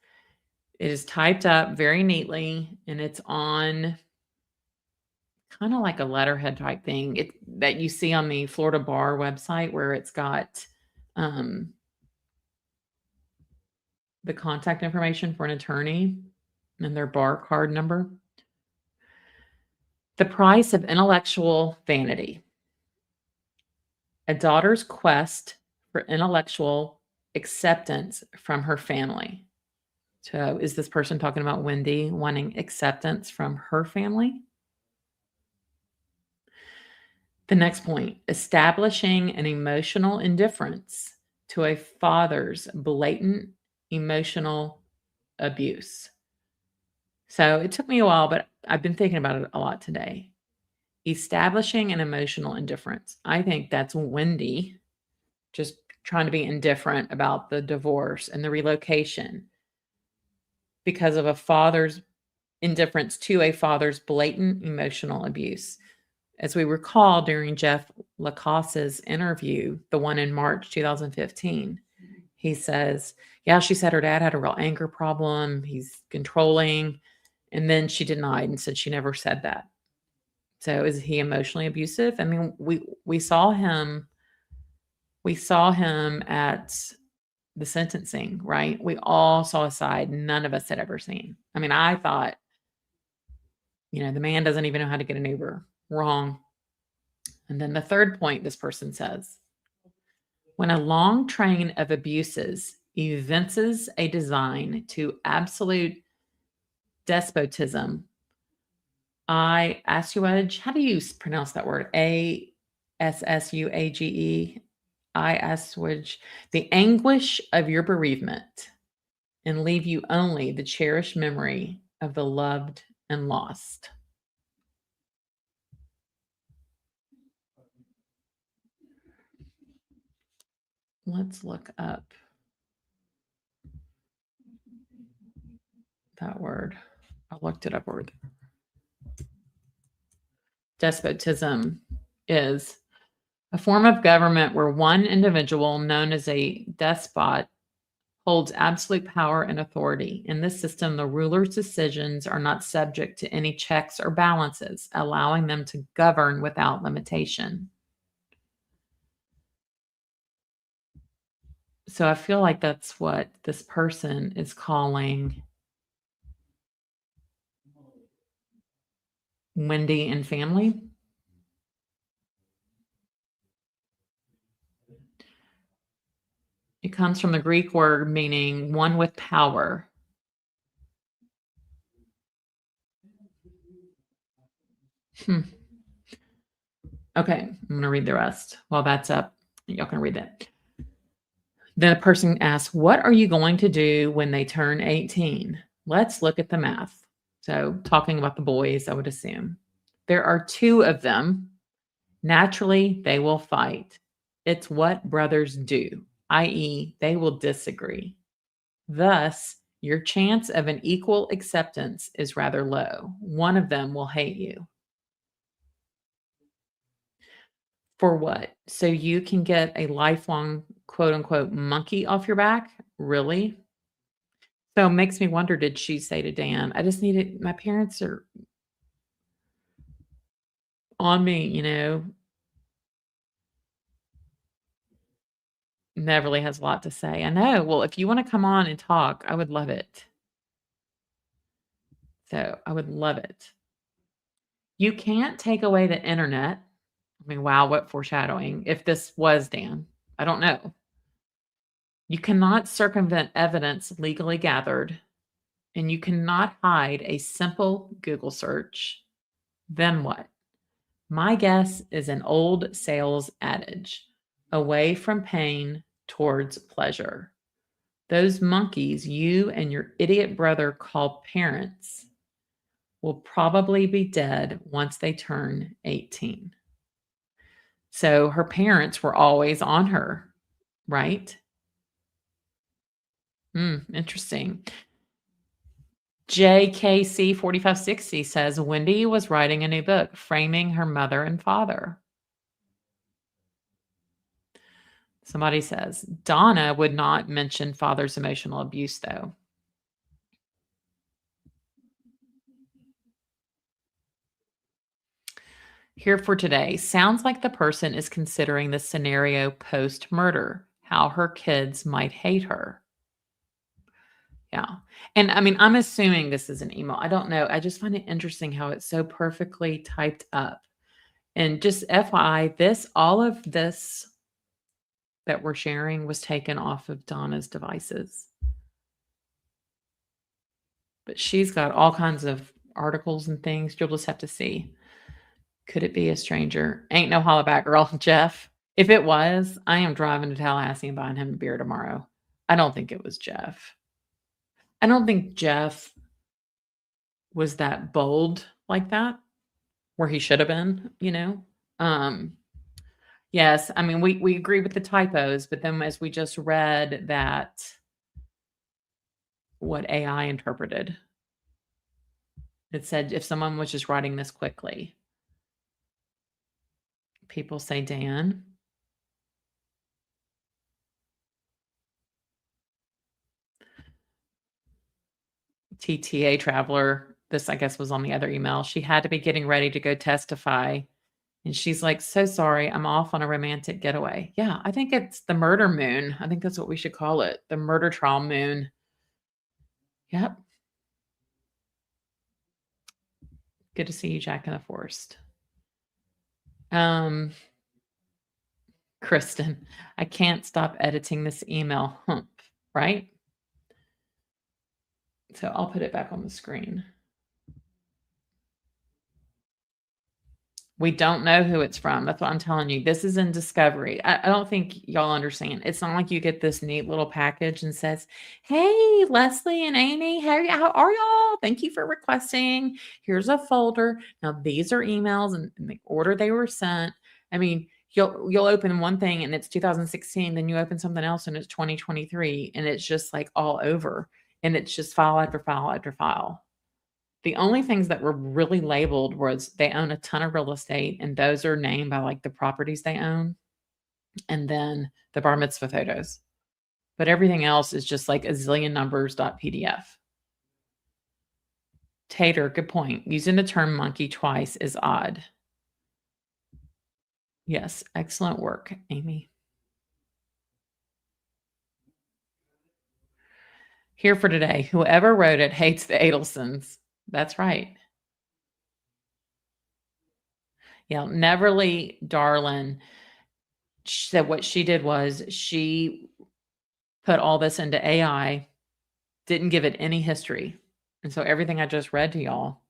A: typed up very neatly, and it's on kind of like a letterhead type thing that you see on the Florida Bar website, where it's got the contact information for an attorney and their bar card number. The price of intellectual vanity. A daughter's quest for intellectual acceptance from her family. So is this person talking about Wendy wanting acceptance from her family? The next point, establishing an emotional indifference to a father's blatant emotional abuse. So it took me a while, but I've been thinking about it a lot today. Establishing an emotional indifference. I think that's Wendy just trying to be indifferent about the divorce and the relocation because of a father's indifference to a father's blatant emotional abuse. As we recall during Jeff Lacasse's interview, the one in March 2015, he says, yeah, she said her dad had a real anger problem. He's controlling. And then she denied and said she never said that. So is he emotionally abusive? I mean, we saw him at the sentencing, right? We all saw a side none of us had ever seen. I mean, I thought, the man doesn't even know how to get an Uber. Wrong. And then the third point this person says, when a long train of abuses evinces a design to absolute despotism, assuage, how do you pronounce that word? assuage, assuage the anguish of your bereavement and leave you only the cherished memory of the loved and lost. Let's look up that word. I looked it up. Despotism is a form of government where one individual, known as a despot, holds absolute power and authority. In this system, the ruler's decisions are not subject to any checks or balances, allowing them to govern without limitation. So I feel like that's what this person is calling Wendy and family. It comes from the Greek word meaning one with power. Okay, I'm going to read the rest. While that's up, y'all can read that. The person asks, what are you going to do when they turn 18? Let's look at the math. So talking about the boys, I would assume. There are 2 of them. Naturally, they will fight. It's what brothers do, i.e., they will disagree. Thus, your chance of an equal acceptance is rather low. One of them will hate you. For what? So you can get a lifelong, quote unquote, monkey off your back? Really? So it makes me wonder, did she say to Dan, I just needed, my parents are on me, Neverly has a lot to say. I know. Well, if you want to come on and talk, I would love it. So I would love it. You can't take away the internet. I mean, wow, what foreshadowing. If this was Dan, I don't know. You cannot circumvent evidence legally gathered, and you cannot hide a simple Google search. Then what? My guess is an old sales adage, away from pain towards pleasure. Those monkeys you and your idiot brother call parents will probably be dead once they turn 18. So her parents were always on her, right? Interesting. JKC 4560 says Wendy was writing a new book, Framing Her Mother and Father. Somebody says Donna would not mention father's emotional abuse, though. Here for today. Sounds like the person is considering the scenario post-murder, how her kids might hate her. Yeah. And I mean, I'm assuming this is an email. I don't know. I just find it interesting how it's so perfectly typed up. And just FYI, all of this that we're sharing was taken off of Donna's devices. But she's got all kinds of articles and things. You'll just have to see. Could it be a stranger? Ain't no holla back, girl. Jeff. If it was, I am driving to Tallahassee and buying him a beer tomorrow. I don't think it was Jeff. I don't think Jeff was that bold like that, where he should have been, you know? Yes, I mean, we agree with the typos, but then as we just read that, what AI interpreted, it said if someone was just writing this quickly, people say Dan. TTA traveler, this I guess was on the other email. She had to be getting ready to go testify. And she's like, so sorry, I'm off on a romantic getaway. Yeah, I think it's the murder moon. I think that's what we should call it. The murder trial moon. Yep. Good to see you, Jack in the Forest. Kristen, I can't stop editing this email hump, right? So I'll put it back on the screen. We don't know who it's from. That's what I'm telling you. This is in discovery. I don't think y'all understand. It's not like you get this neat little package and says, hey, Leslie and Amy, how are y'all? Thank you for requesting. Here's a folder. Now, these are emails and the order they were sent. I mean, you'll open one thing and it's 2016. Then you open something else and it's 2023. And it's just like all over. And it's just file after file after file. The only things that were really labeled was they own a ton of real estate, and those are named by like the properties they own, and then the bar mitzvah photos. But everything else is just like a zillion numbers.pdf. Tater, good point. Using the term monkey twice is odd. Yes, excellent work, Amy. Here for today. Whoever wrote it hates the Adelsons. That's right. Yeah, Neverly Darlin said what she did was she put all this into AI, didn't give it any history. And so everything I just read to y'all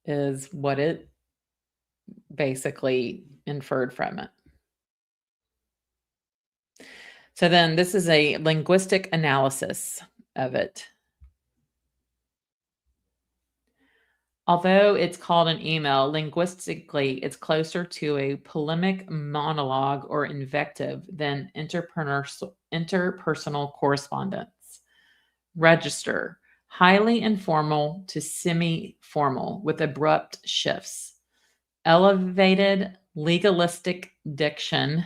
A: is what it basically inferred from it. So then this is a linguistic analysis of it. Although it's called an email, linguistically, it's closer to a polemic monologue or invective than interpersonal correspondence. Register, highly informal to semi-formal with abrupt shifts. Elevated legalistic diction.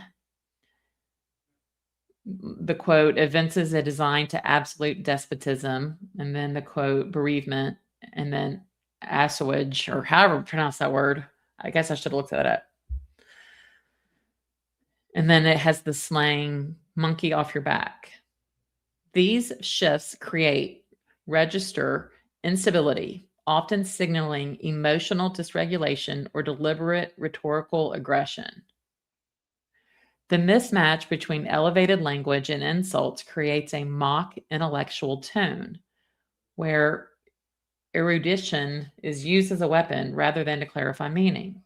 A: The quote evinces a design to absolute despotism, and then the quote bereavement, and then assuage, or however you pronounce that word. I guess I should have looked that up. And then it has the slang monkey off your back. These shifts create register instability, often signaling emotional dysregulation or deliberate rhetorical aggression. The mismatch between elevated language and insults creates a mock intellectual tone where erudition is used as a weapon rather than to clarify meaning.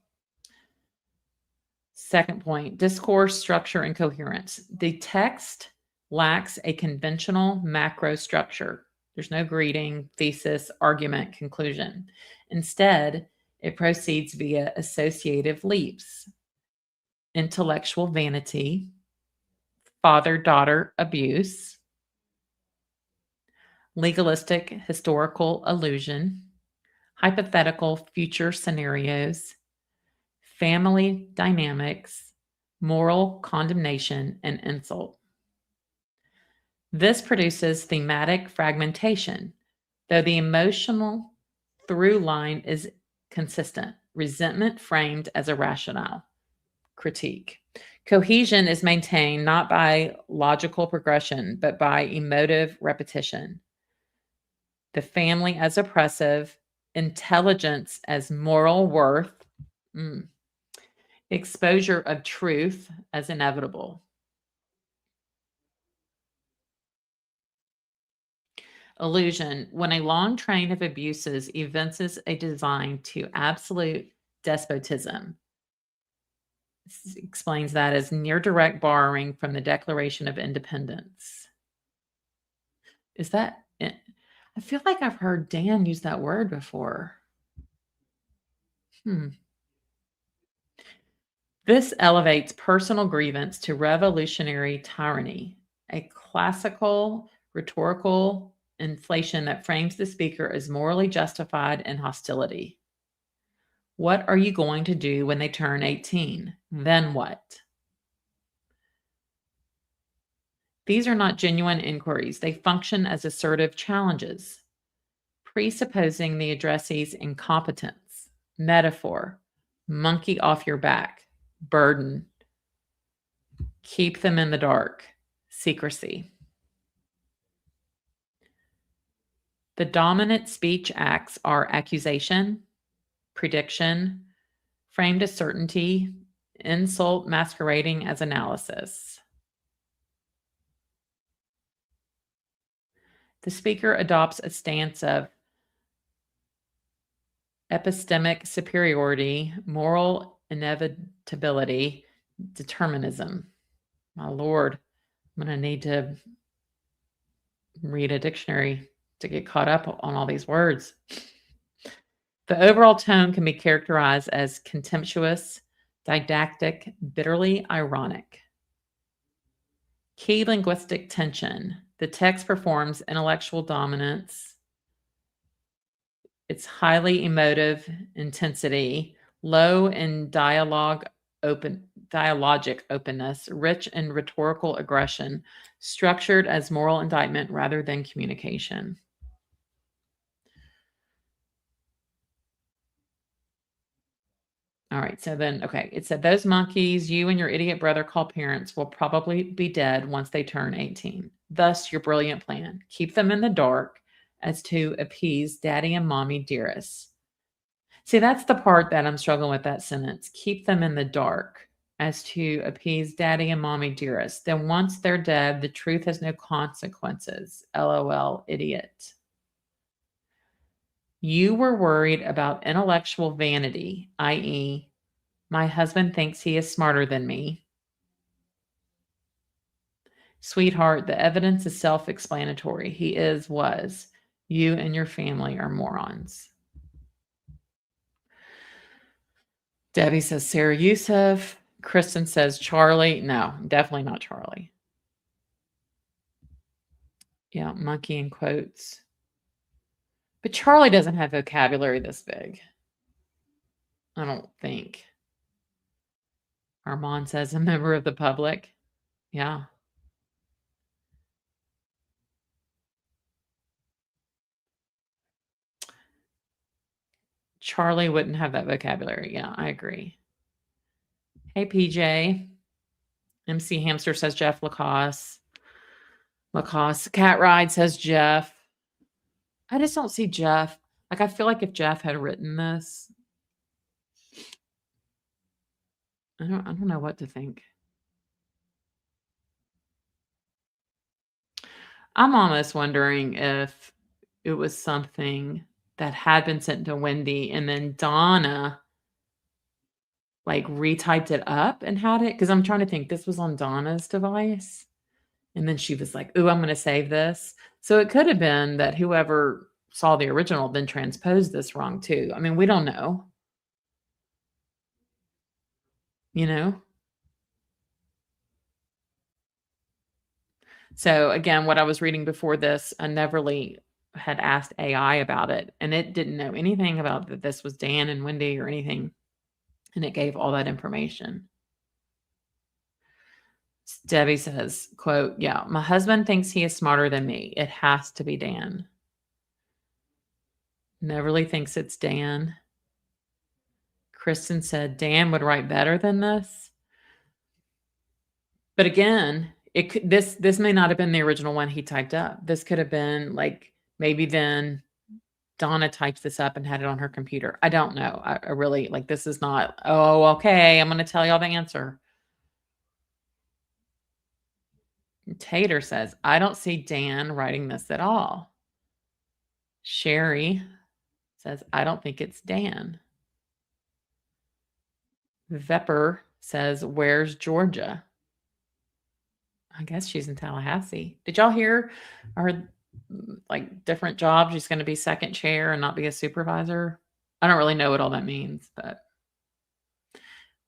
A: Second point, discourse, structure, and coherence. The text lacks a conventional macro structure. There's no greeting, thesis, argument, conclusion. Instead, it proceeds via associative leaps. Intellectual vanity, father-daughter abuse, legalistic historical allusion, hypothetical future scenarios, family dynamics, moral condemnation, and insult. This produces thematic fragmentation, though the emotional through line is consistent, resentment framed as a rationale. Critique. Cohesion is maintained not by logical progression, but by emotive repetition. The family as oppressive, intelligence as moral worth, exposure of truth as inevitable. Illusion, when a long train of abuses evinces a design to absolute despotism. Explains that as near direct borrowing from the Declaration of Independence. Is that it? I feel like I've heard Dan use that word before. This elevates personal grievance to revolutionary tyranny, a classical rhetorical inflation that frames the speaker as morally justified in hostility. What are you going to do when they turn 18? Then what? These are not genuine inquiries. They function as assertive challenges, presupposing the addressee's incompetence, metaphor, monkey off your back, burden, keep them in the dark, secrecy. The dominant speech acts are accusation, prediction, framed as certainty, insult masquerading as analysis. The speaker adopts a stance of epistemic superiority, moral inevitability, determinism. My Lord, I'm going to need to read a dictionary to get caught up on all these words. The overall tone can be characterized as contemptuous, didactic, bitterly ironic. Key linguistic tension. The text performs intellectual dominance. It's highly emotive intensity, low in dialogic openness, rich in rhetorical aggression, structured as moral indictment rather than communication. All right, so then, okay, it said those monkeys you and your idiot brother call parents will probably be dead once they turn 18. Thus, your brilliant plan. Keep them in the dark as to appease daddy and mommy dearest. See, that's the part that I'm struggling with that sentence. Keep them in the dark as to appease daddy and mommy dearest. Then once they're dead, the truth has no consequences. LOL, idiot. You were worried about intellectual vanity, i.e., my husband thinks he is smarter than me. Sweetheart, the evidence is self-explanatory. He was. You and your family are morons. Debbie says Sarah Youssef. Kristen says Charlie. No, definitely not Charlie. Yeah, monkey in quotes. But Charlie doesn't have vocabulary this big. I don't think. Armand says a member of the public. Yeah. Charlie wouldn't have that vocabulary. Yeah, I agree. Hey, PJ. MC Hamster says Jeff Lacoste. Cat Ride says Jeff. I just don't see Jeff. Like, I feel like if Jeff had written this, I don't know what to think. I'm almost wondering if it was something that had been sent to Wendy and then Donna like retyped it up and had it. Because I'm trying to think, this was on Donna's device. And then she was like, ooh, I'm going to save this. So it could have been that whoever saw the original then transposed this wrong too. I mean, we don't know. You know? So again, what I was reading before this, Neverly had asked AI about it, and it didn't know anything about that this was Dan and Wendy or anything. And it gave all that information. Debbie says, quote, yeah, my husband thinks he is smarter than me. It has to be Dan. Neverly thinks it's Dan. Kristen said Dan would write better than this. But again, this may not have been the original one he typed up. This could have been like maybe then Donna typed this up and had it on her computer. I don't know. I really like this is not, oh, okay, I'm going to tell y'all the answer. Tater says, I don't see Dan writing this at all. Sherry says, I don't think it's Dan. Vepper says, where's Georgia? I guess she's in Tallahassee. Did y'all hear her like different jobs? She's going to be second chair and not be a supervisor. I don't really know what all that means, but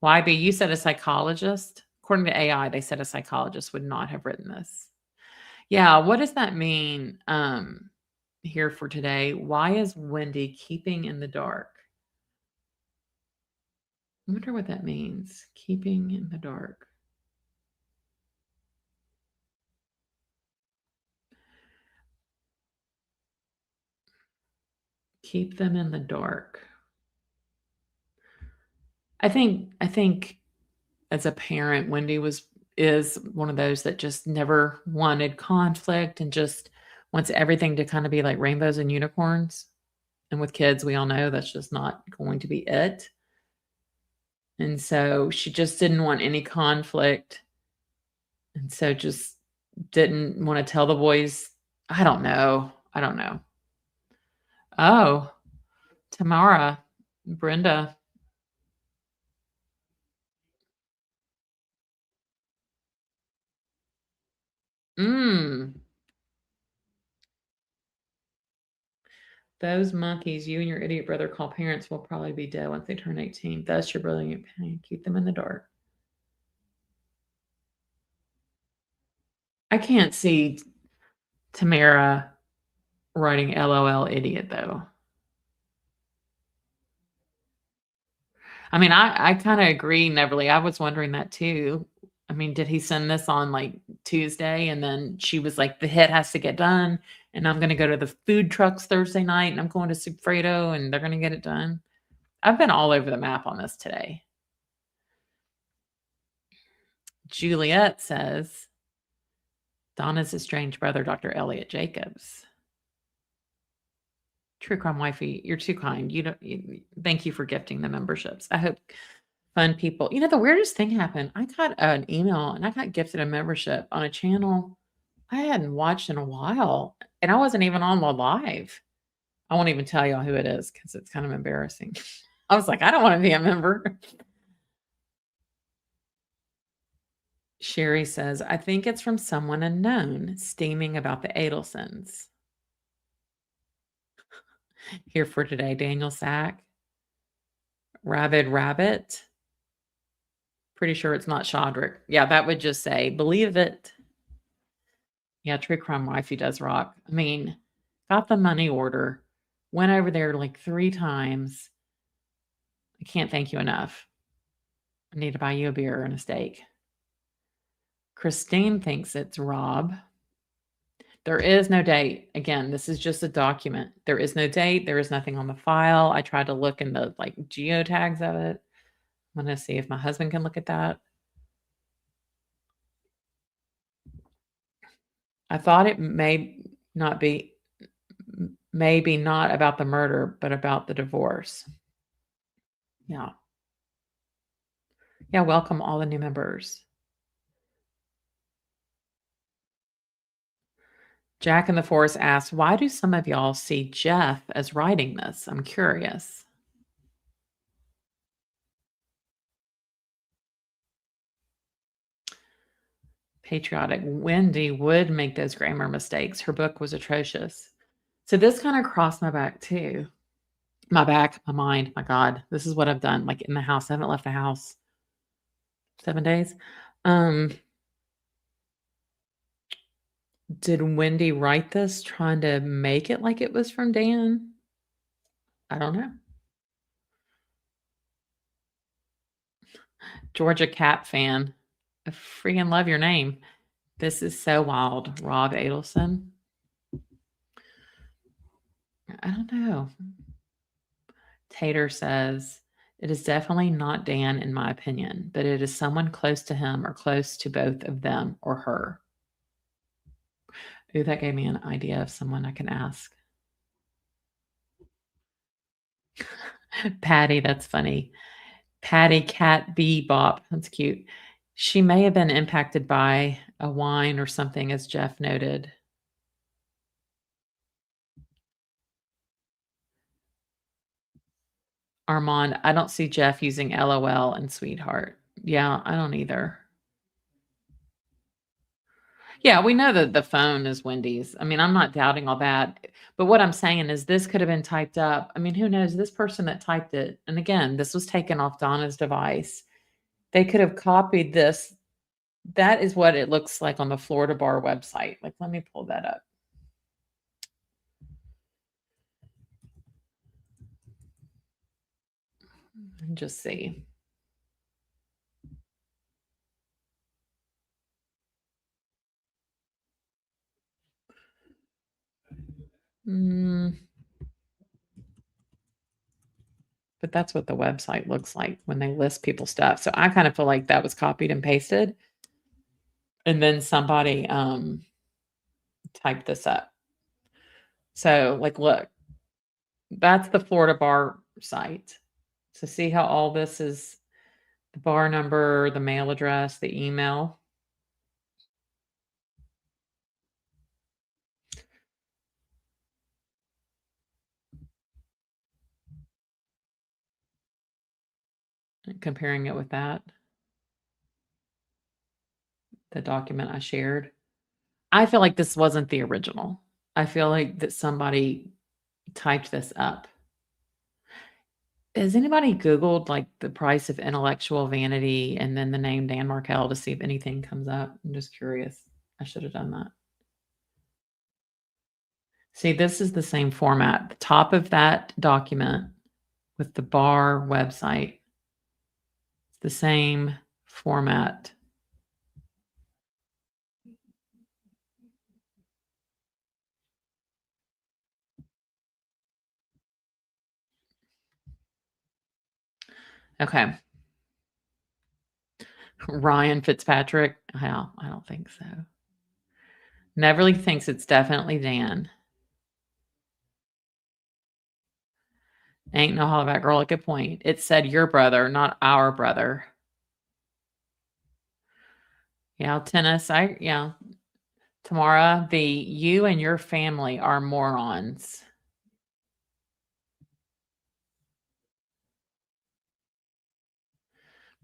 A: YB, you said a psychologist. According to AI, they said a psychologist would not have written this. Yeah, what does that mean here for today? Why is Wendy keeping in the dark? I wonder what that means. Keeping in the dark. Keep them in the dark. I think as a parent, Wendy is one of those that just never wanted conflict and just wants everything to kind of be like rainbows and unicorns. And with kids, we all know that's just not going to be it. And so she just didn't want any conflict. And so just didn't want to tell the boys, I don't know. Oh, Tamara, Brenda. Those monkeys you and your idiot brother call parents will probably be dead once they turn 18. Thus, your brilliant pain. Keep them in the dark. I can't see Tamara writing LOL idiot, though. I mean, I kind of agree, Neverly. I was wondering that too. I mean, did he send this on like Tuesday and then she was like, the hit has to get done and I'm going to go to the food trucks Thursday night and I'm going to Fredo and they're going to get it done? I've been all over the map on this today. Juliet says, Donna's estranged brother, Dr. Elliot Jacobs. True Crime Wifey, you're too kind. Thank you for gifting the memberships. I hope fun people. You know, the weirdest thing happened. I got an email and I got gifted a membership on a channel I hadn't watched in a while. And I wasn't even on the live. I won't even tell y'all who it is because it's kind of embarrassing. I was like, I don't want to be a member. Sherry says, I think it's from someone unknown steaming about the Adelsons. Here for today, Daniel Sack. Rabid Rabbit. Pretty sure it's not Shodrick. Yeah, that would just say, believe it. Yeah, True Crime Wifey does rock. I mean, got the money order. Went over there like 3 times. I can't thank you enough. I need to buy you a beer and a steak. Christine thinks it's Rob. There is no date. Again, this is just a document. There is no date. There is nothing on the file. I tried to look in the like geotags of it. I'm going to see if my husband can look at that. I thought it maybe not about the murder, but about the divorce. Yeah. Yeah, welcome all the new members. Jack in the Forest asks, why do some of y'all see Jeff as writing this? I'm curious. Patriotic. Wendy would make those grammar mistakes. Her book was atrocious. So this kind of crossed my back too. My back, my mind, my God. This is what I've done. Like in the house. I haven't left the house 7 days. Did Wendy write this trying to make it like it was from Dan? I don't know. Georgia Cat fan. I freaking love your name. This is so wild. Rob Adelson. I don't know. Tater says, it is definitely not Dan in my opinion, but it is someone close to him or close to both of them or her. Ooh, that gave me an idea of someone I can ask. Patty, that's funny. Patty Cat Bebop, that's cute. She may have been impacted by a wine or something, as Jeff noted. Armand, I don't see Jeff using LOL and sweetheart. Yeah, I don't either. Yeah, we know that the phone is Wendy's. I mean, I'm not doubting all that. But what I'm saying is this could have been typed up. I mean, who knows? This person that typed it, and again, this was taken off Donna's device. They could have copied this. That is what it looks like on the Florida Bar website. Like, let me pull that up. And just see. But that's what the website looks like when they list people's stuff. So I kind of feel like that was copied and pasted. And then somebody typed this up. So like, look, that's the Florida Bar site. So see how all this is the bar number, the mail address, the email. And comparing it with that, the document I shared. I feel like this wasn't the original. I feel like that somebody typed this up. Has anybody Googled like the price of intellectual vanity and then the name Dan Markel to see if anything comes up? I'm just curious. I should have done that. See, this is the same format. The top of that document with the bar website. It's the same format. Okay. Ryan Fitzpatrick. I don't think so. Neverly thinks it's definitely Dan. Ain't no hollaback girl. Good point. It said your brother, not our brother. Yeah, tennis. Tamara, you and your family are morons.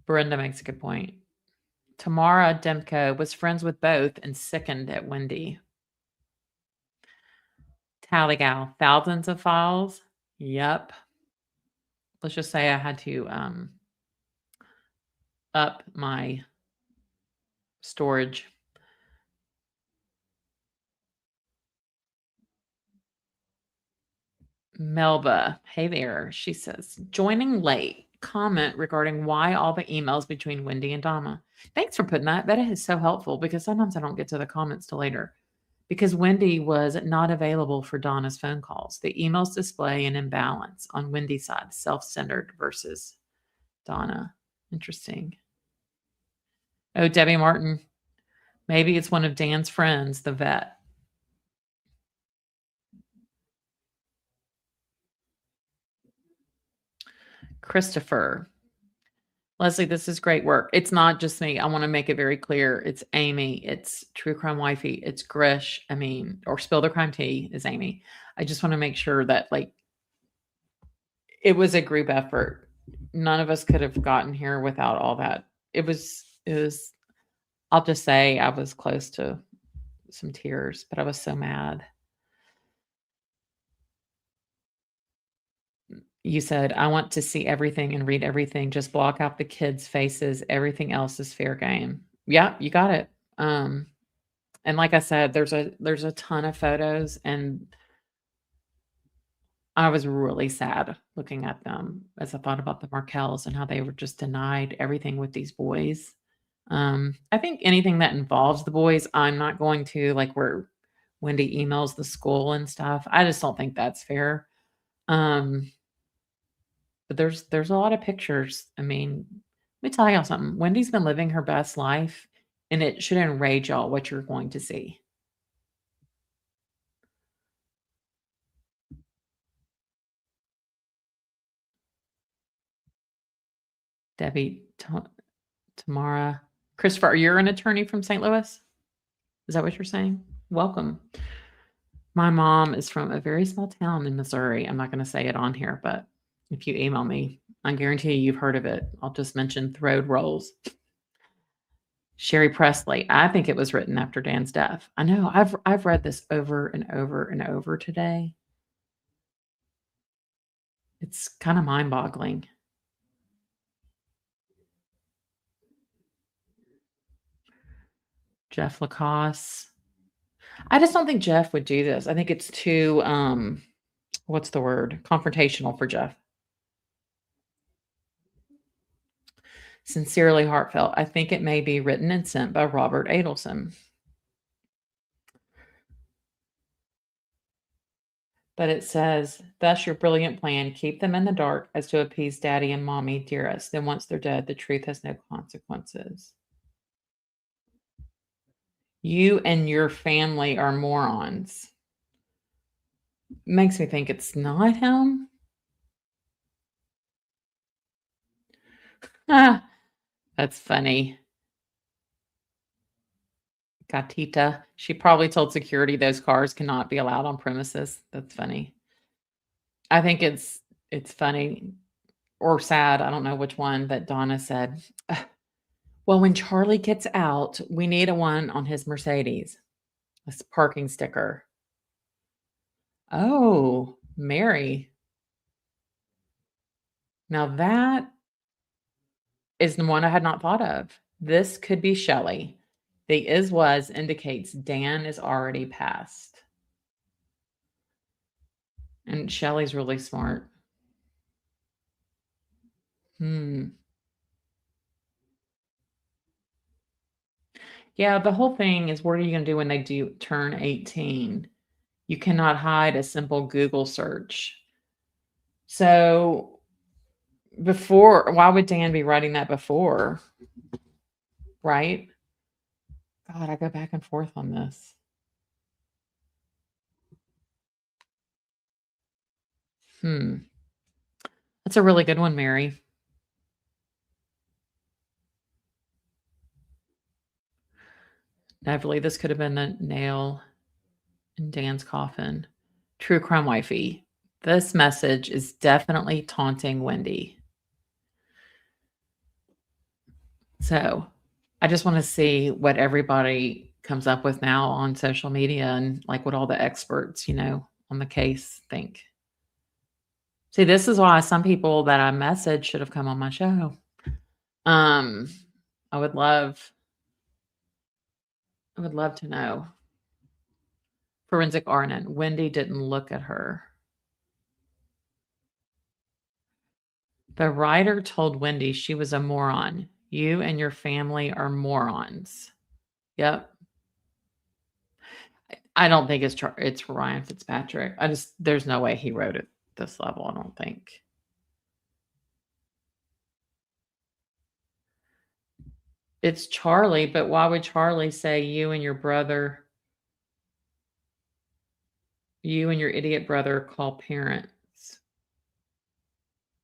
A: Brenda makes a good point. Tamara Demko was friends with both and sickened at Wendy. Tally gal, thousands of files. Yep. Let's just say I had to up my storage. Melba, hey there. She says, joining late. Comment regarding why all the emails between Wendy and Donna. Thanks for putting that. That is so helpful because sometimes I don't get to the comments till later. Because Wendy was not available for Donna's phone calls. The emails display an imbalance on Wendy's side, self-centered versus Donna. Interesting. Oh, Debbie Martin. Maybe it's one of Dan's friends, the vet. Christopher. Leslie, this is great work. It's not just me. I want to make it very clear. It's Amy. It's True Crime Wifey. It's Grish. Or Spill the Crime Tea is Amy. I just want to make sure that it was a group effort. None of us could have gotten here without all that. It was, I'll just say I was close to some tears, but I was so mad. You said, I want to see everything and read everything. Just block out the kids' faces. Everything else is fair game. Yeah, you got it. And like I said, there's a ton of photos, and I was really sad looking at them as I thought about the Markels and how they were just denied everything with these boys. I think anything that involves the boys, I'm not going to, like where Wendy emails the school and stuff. I just don't think that's fair. But there's a lot of pictures. I mean, let me tell y'all something. Wendy's been living her best life, and it should enrage y'all what you're going to see. Debbie, Tamara, Christopher, you're an attorney from St. Louis? Is that what you're saying? Welcome. My mom is from a very small town in Missouri. I'm not going to say it on here, but If you email me, I guarantee you've heard of it. I'll just mention Throwed Rolls. Sherry Presley. I think it was written after Dan's death. I know. I've read this over and over and over today. It's kind of mind-boggling. Jeff Lacoste. I just don't think Jeff would do this. I think it's too what's the word? Confrontational for Jeff. Sincerely heartfelt. I think it may be written and sent by Robert Adelson. But it says, thus your brilliant plan, keep them in the dark as to appease daddy and mommy, dearest. Then once they're dead, the truth has no consequences. You and your family are morons. Makes me think it's not him. Ah, that's funny. Gatita. She probably told security those cars cannot be allowed on premises. That's funny. I think it's funny or sad. I don't know which one that Donna said. Well, when Charlie gets out, we need a one on his Mercedes. A parking sticker. Oh, Mary. Now that is the one I had not thought of. This could be Shelley. The is was indicates Dan is already passed. And Shelley's really smart. Yeah, the whole thing is, what are you going to do when they do turn 18? You cannot hide a simple Google search. So before, why would Dan be writing that before? Right? God, I go back and forth on this. That's a really good one, Mary. Definitely, this could have been the nail in Dan's coffin. True crime wifey. This message is definitely taunting Wendy. So I just want to see what everybody comes up with now on social media and like what all the experts, on the case think. See, this is why some people that I messaged should have come on my show. I would love to know. Forensic Arnon. Wendy didn't look at her. The writer told Wendy she was a moron. You and your family are morons. Yep. I don't think it's Ryan Fitzpatrick. There's no way he wrote it this level, I don't think. It's Charlie, but why would Charlie say you and your idiot brother call parents?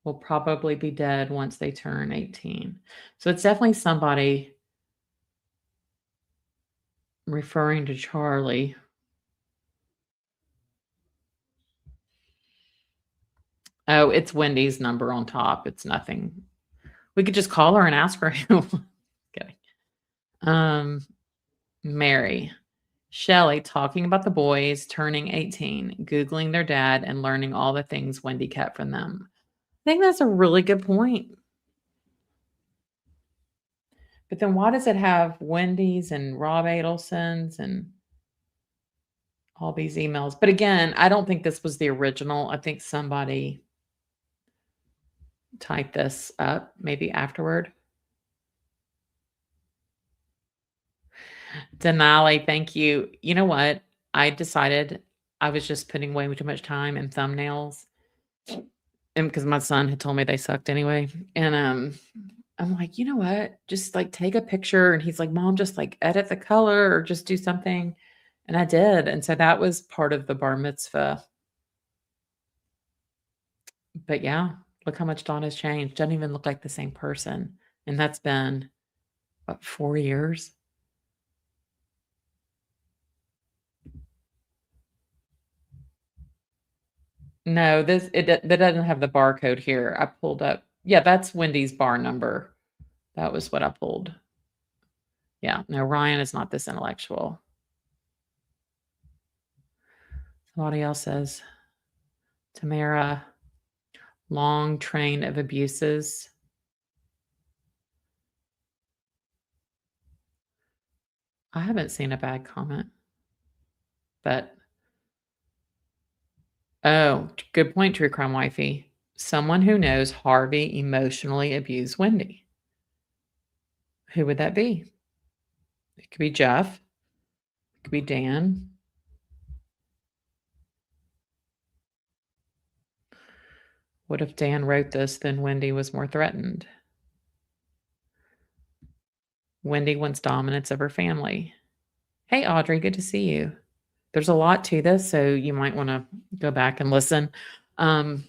A: Will probably be dead once they turn 18. So it's definitely somebody referring to Charlie. Oh, it's Wendy's number on top. It's nothing. We could just call her and ask her. Kidding. Mary. Shelley talking about the boys turning 18, Googling their dad, and learning all the things Wendy kept from them. I think that's a really good point. But then why does it have Wendy's and Rob Adelson's and all these emails? But again, I don't think this was the original. I think somebody typed this up maybe afterward. Denali, thank you. You know what? I decided I was just putting way too much time in thumbnails. And because my son had told me they sucked anyway. And I'm like, you know what? Just like take a picture. And he's like, Mom, just like edit the color or just do something. And I did. And so that was part of the bar mitzvah. But yeah, look how much Donna's changed. Doesn't even look like the same person. And that's been, 4 years? No, that doesn't have the barcode here. I pulled up. Yeah, that's Wendy's bar number. That was what I pulled. Yeah, no, Ryan is not this intellectual. Somebody else says, Tamara, long train of abuses. I haven't seen a bad comment, but oh, good point, True Crime Wifey. Someone who knows Harvey emotionally abused Wendy. Who would that be? It could be Jeff. It could be Dan. What if Dan wrote this, then Wendy was more threatened? Wendy wants dominance of her family. Hey, Audrey, good to see you. There's a lot to this, so you might want to go back and listen. And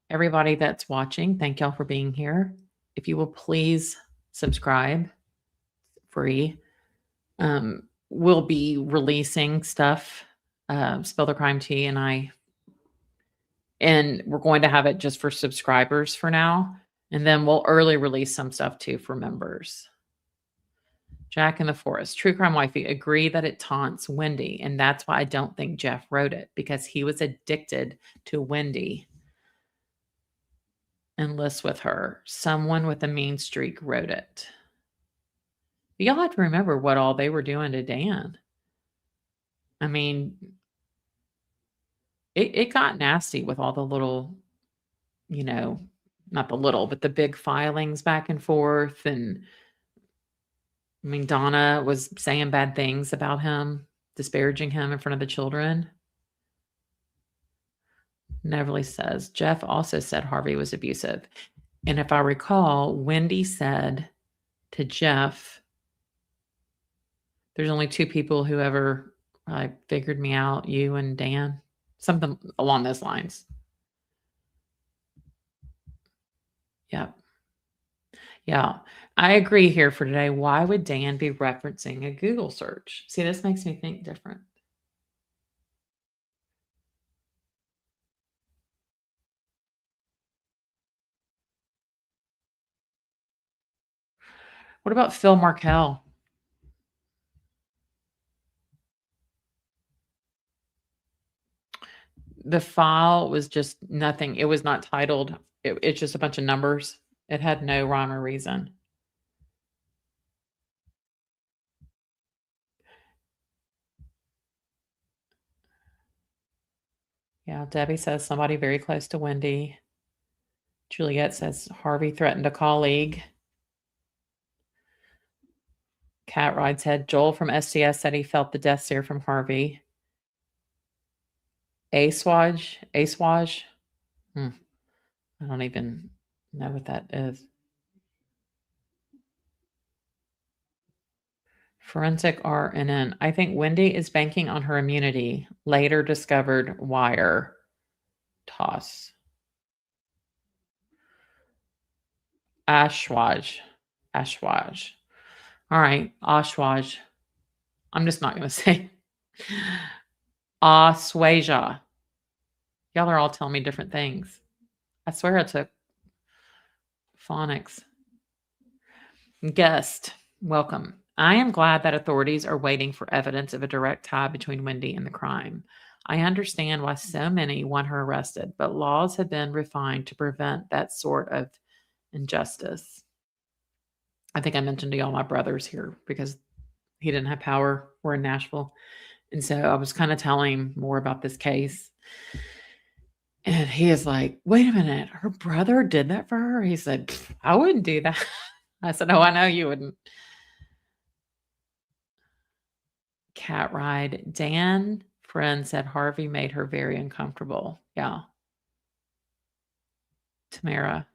A: everybody that's watching, thank y'all for being here. If you will please subscribe, free. We'll be releasing stuff, Spill the Crime Tea and I, and we're going to have it just for subscribers for now. And then we'll early release some stuff too for members. Jack in the Forest, True Crime Wifey, agree that it taunts Wendy. And that's why I don't think Jeff wrote it, because he was addicted to Wendy and lists with her. Someone with a mean streak wrote it. Y'all have to remember what all they were doing to Dan. I mean, it got nasty with all the little, not the little, but the big filings back and forth. And I mean, Donna was saying bad things about him, disparaging him in front of the children. Neverly says, Jeff also said Harvey was abusive. And if I recall, Wendy said to Jeff, there's only two people who ever figured me out, you and Dan. Something along those lines. Yep. Yeah, I agree here for today. Why would Dan be referencing a Google search? See, this makes me think different. What about Phil Markel? The file was just nothing. It was not titled. It's just a bunch of numbers. It had no rhyme or reason. Yeah, Debbie says somebody very close to Wendy. Juliet says Harvey threatened a colleague. Cat Rides Head. Joel from SDS said he felt the death stare from Harvey. Aswaj. I don't even know what that is. Forensic RNN. I think Wendy is banking on her immunity. Later discovered wire toss. Ashwaj. All right, Ashwaj. I'm just not going to say. Aswaja. Y'all are all telling me different things. I swear I took phonics. Guest, welcome. I am glad that authorities are waiting for evidence of a direct tie between Wendy and the crime. I understand why so many want her arrested, but laws have been refined to prevent that sort of injustice. I think I mentioned to y'all my brother's here because he didn't have power. We're in Nashville. And so I was kind of telling him more about this case. And he is like, wait a minute, her brother did that for her? He said, I wouldn't do that. I said, oh, I know you wouldn't. Cat Ride. Dan friend said Harvey made her very uncomfortable. Yeah. Tamara.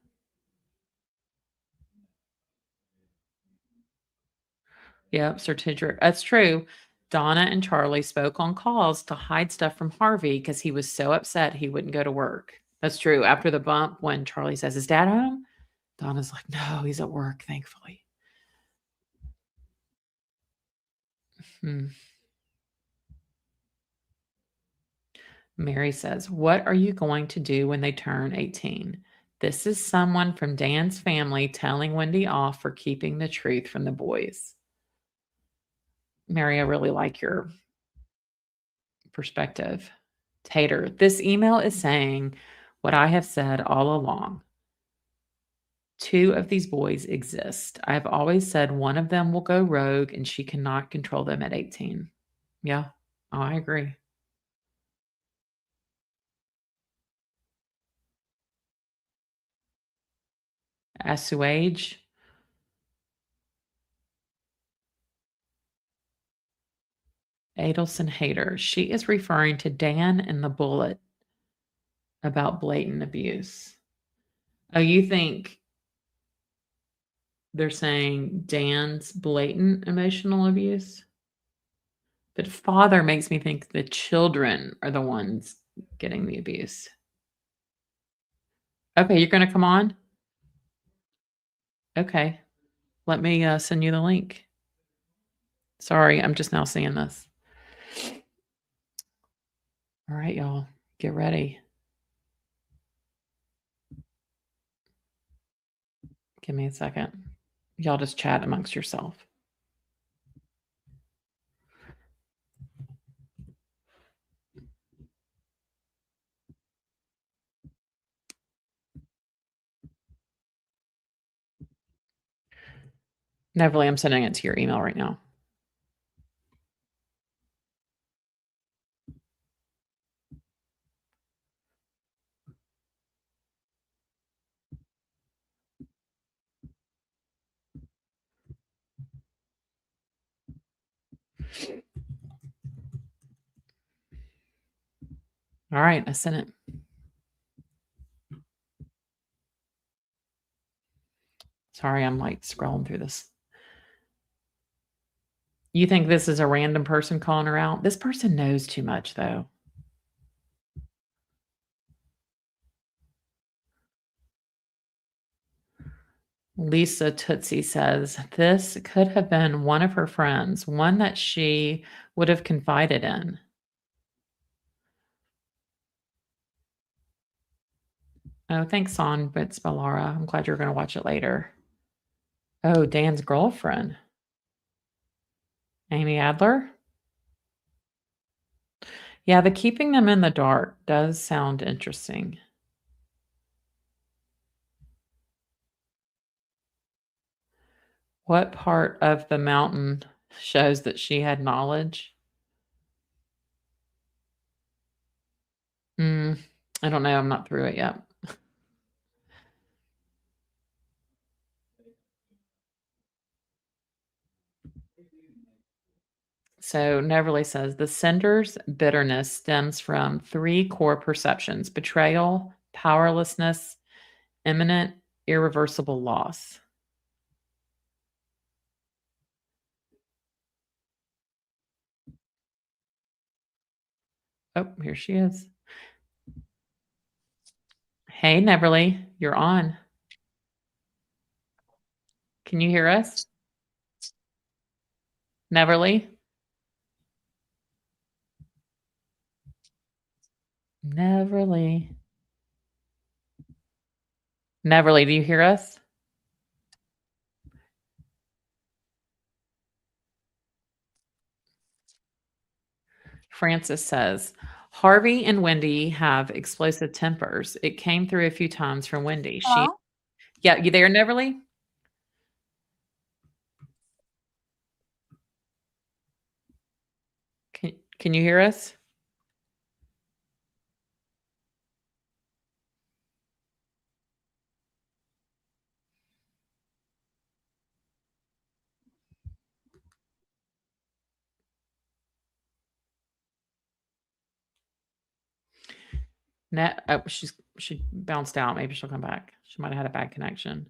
A: Yep, Sir Tidrick. That's true. Donna and Charlie spoke on calls to hide stuff from Harvey because he was so upset he wouldn't go to work. That's true. After the bump, when Charlie says, is Dad home? Donna's like, no, he's at work, thankfully. Mary says, what are you going to do when they turn 18? This is someone from Dan's family telling Wendy off for keeping the truth from the boys. Mary, I really like your perspective. Tater, this email is saying what I have said all along. 2 of these boys exist. I've always said one of them will go rogue and she cannot control them at 18. Yeah, I agree. Assuage. Adelson hater. She is referring to Dan and the bullet about blatant abuse. Oh, you think they're saying Dan's blatant emotional abuse? But father makes me think the children are the ones getting the abuse. Okay, you're going to come on? Okay. Let me send you the link. Sorry, I'm just now seeing this. All right, y'all, get ready. Give me a second. Y'all just chat amongst yourself. Neverly, I'm sending it to your email right now. All right, I sent it. Sorry, I'm like scrolling through this. You think this is a random person calling her out? This person knows too much, though. Lisa Tootsie says, this could have been one of her friends, one that she would have confided in. Oh, thanks, Son Bits Balara. I'm glad you're going to watch it later. Oh, Dan's girlfriend. Amy Adler? Yeah, the keeping them in the dark does sound interesting. What part of the mountain shows that she had knowledge? I don't know. I'm not through it yet. So Neverly says the sender's bitterness stems from 3 core perceptions: betrayal, powerlessness, imminent, irreversible loss. Oh, here she is. Hey, Neverly, you're on. Can you hear us? Neverly? Neverly. Neverly, do you hear us? Francis says, Harvey and Wendy have explosive tempers. It came through a few times from Wendy.
F: Hello?
A: Yeah, you there, Neverly? Can you hear us? She bounced out. Maybe she'll come back. She might have had a bad connection.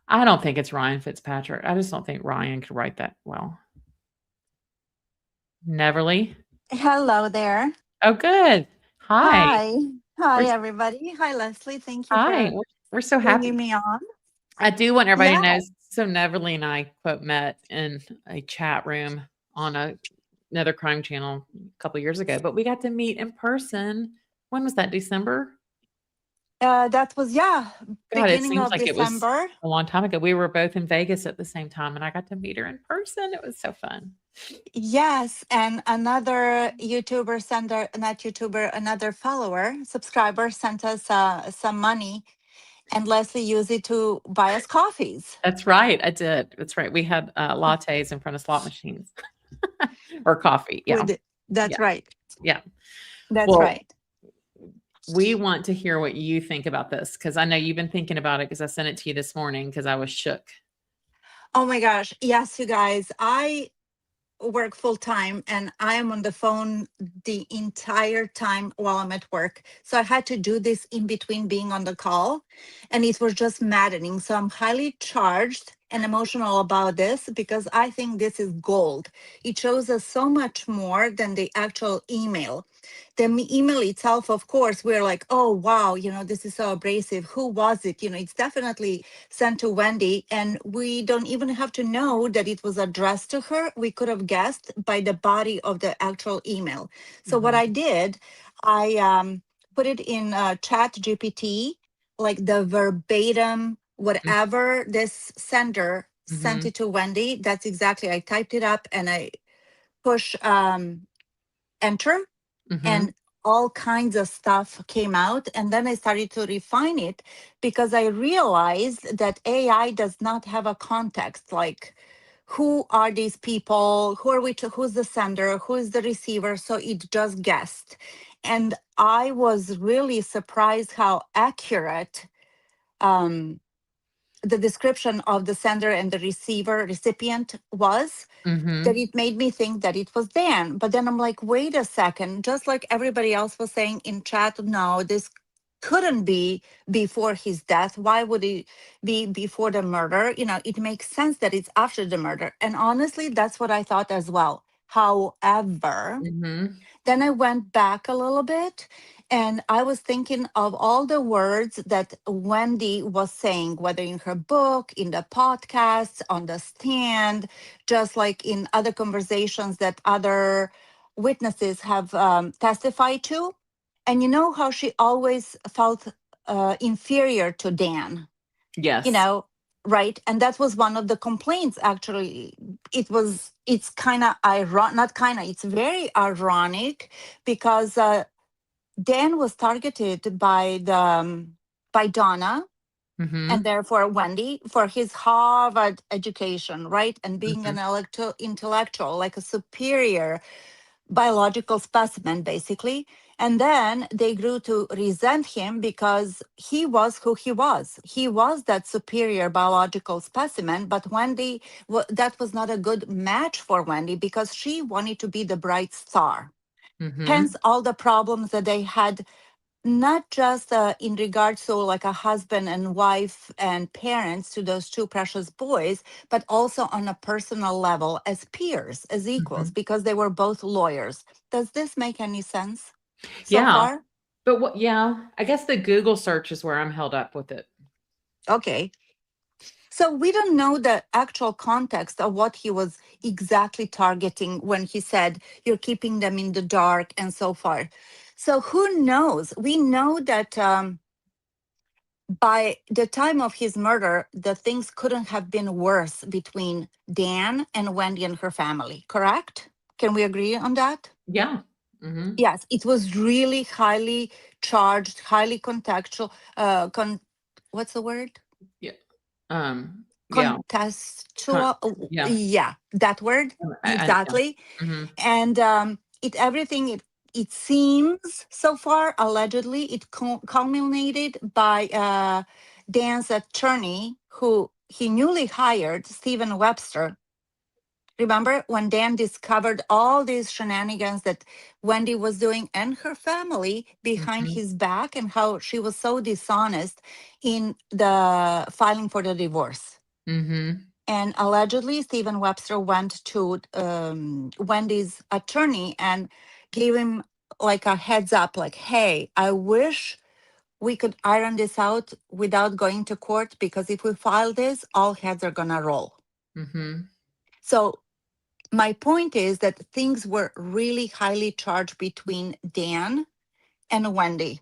A: I don't think it's Ryan Fitzpatrick. I just don't think Ryan could write that well. Neverly?
F: Hello there.
A: Oh, good. Hi.
F: Hi, everybody. Hi, Leslie. Thank you
A: Hi.
F: for
A: We're so happy.
F: bringing me on.
A: I do want everybody to
F: Yeah.
A: know. So Neverly and I met in a chat room on another crime channel a couple years ago, but we got to meet in person When was that? December?
F: That was, yeah,
A: God, it
F: beginning
A: seems
F: of
A: like it was
F: December.
A: a long time ago. We were both in Vegas at the same time, and I got to meet her in person. It was so fun.
F: Yes, and another YouTuber sender, not YouTuber, another follower, subscriber sent us some money, and Leslie used it to buy us coffees.
A: That's right. I did. That's right. We had lattes in front of slot machines or coffee. Yeah.
F: That's
A: Yeah.
F: right.
A: Yeah.
F: That's
A: Well,
F: right.
A: we want to hear what you think about this because I know you've been thinking about it because I sent it to you this morning because I was shook.
F: Oh my gosh. Yes, you guys. I work full time and I am on the phone the entire time while I'm at work. So I had to do this in between being on the call, and it was just maddening. So I'm highly charged and emotional about this because I think this is gold. It shows us so much more than the actual email. The email itself, of course, we're like, oh, wow, this is so abrasive. Who was it? It's definitely sent to Wendy, and we don't even have to know that it was addressed to her. We could have guessed by the body of the actual email. So what I did, I put it in Chat GPT, like the verbatim, whatever this sender sent it to Wendy. That's exactly, I typed it up and I push enter, and all kinds of stuff came out. And then I started to refine it because I realized that AI does not have a context. Like, who are these people? Who are we to? Who's the sender? Who is the receiver? So it just guessed. And I was really surprised how accurate the description of the sender and the recipient was, that it made me think that it was Dan. But then I'm like, wait a second, just like everybody else was saying in chat, no, this couldn't be before his death. Why would it be before the murder? It makes sense that it's after the murder. And honestly, that's what I thought as well. However, then I went back a little bit and I was thinking of all the words that Wendy was saying, whether in her book, in the podcasts, on the stand, just like in other conversations that other witnesses have testified to. And you know how she always felt inferior to Dan?
A: Yes.
F: Right? And that was one of the complaints, actually. It's kind of ironic, not kind of, it's very ironic because Dan was targeted by Donna and therefore Wendy for his Harvard education, right? And being an intellectual, like a superior biological specimen, basically. And then they grew to resent him because he was who he was. He was that superior biological specimen, but Wendy, that was not a good match for Wendy because she wanted to be the bright star. Hence all the problems that they had, not just in regards to like a husband and wife and parents to those two precious boys, but also on a personal level as peers, as equals, because they were both lawyers. Does this make any sense so far?
A: But I guess the Google search is where I'm held up with it.
F: Okay. So we don't know the actual context of what he was exactly targeting when he said, you're keeping them in the dark and so forth. So who knows? We know that by the time of his murder, the things couldn't have been worse between Dan and Wendy and her family, correct? Can we agree on that?
A: Yeah.
F: Yes, it was really highly charged, highly contextual. What's the word?
A: Yeah.
F: Contextual. Yeah, that word. Exactly. And it seems so far, allegedly, it culminated by Dan's attorney, who he newly hired, Stephen Webster. Remember when Dan discovered all these shenanigans that Wendy was doing and her family behind his back, and how she was so dishonest in the filing for the divorce? And allegedly, Stephen Webster went to Wendy's attorney and gave him like a heads up, like, hey, I wish we could iron this out without going to court, because if we file this, all heads are going to roll. So my point is that things were really highly charged between Dan and Wendy.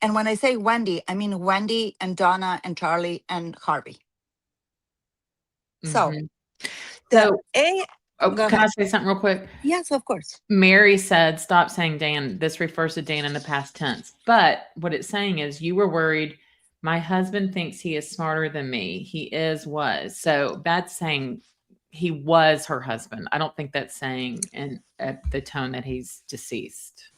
F: And when I say Wendy, I mean Wendy and Donna and Charlie and Harvey. So,
A: Mhm.
F: the
A: So,
F: A,
A: oh,
F: go
A: can I
F: ahead.
A: say something real quick?
F: Yes, of course.
A: Mary said, stop saying Dan. This refers to Dan in the past tense. But what it's saying is you were worried. My husband thinks he is smarter than me. He was. So that's saying he was her husband. I don't think that's saying in the tone that he's deceased.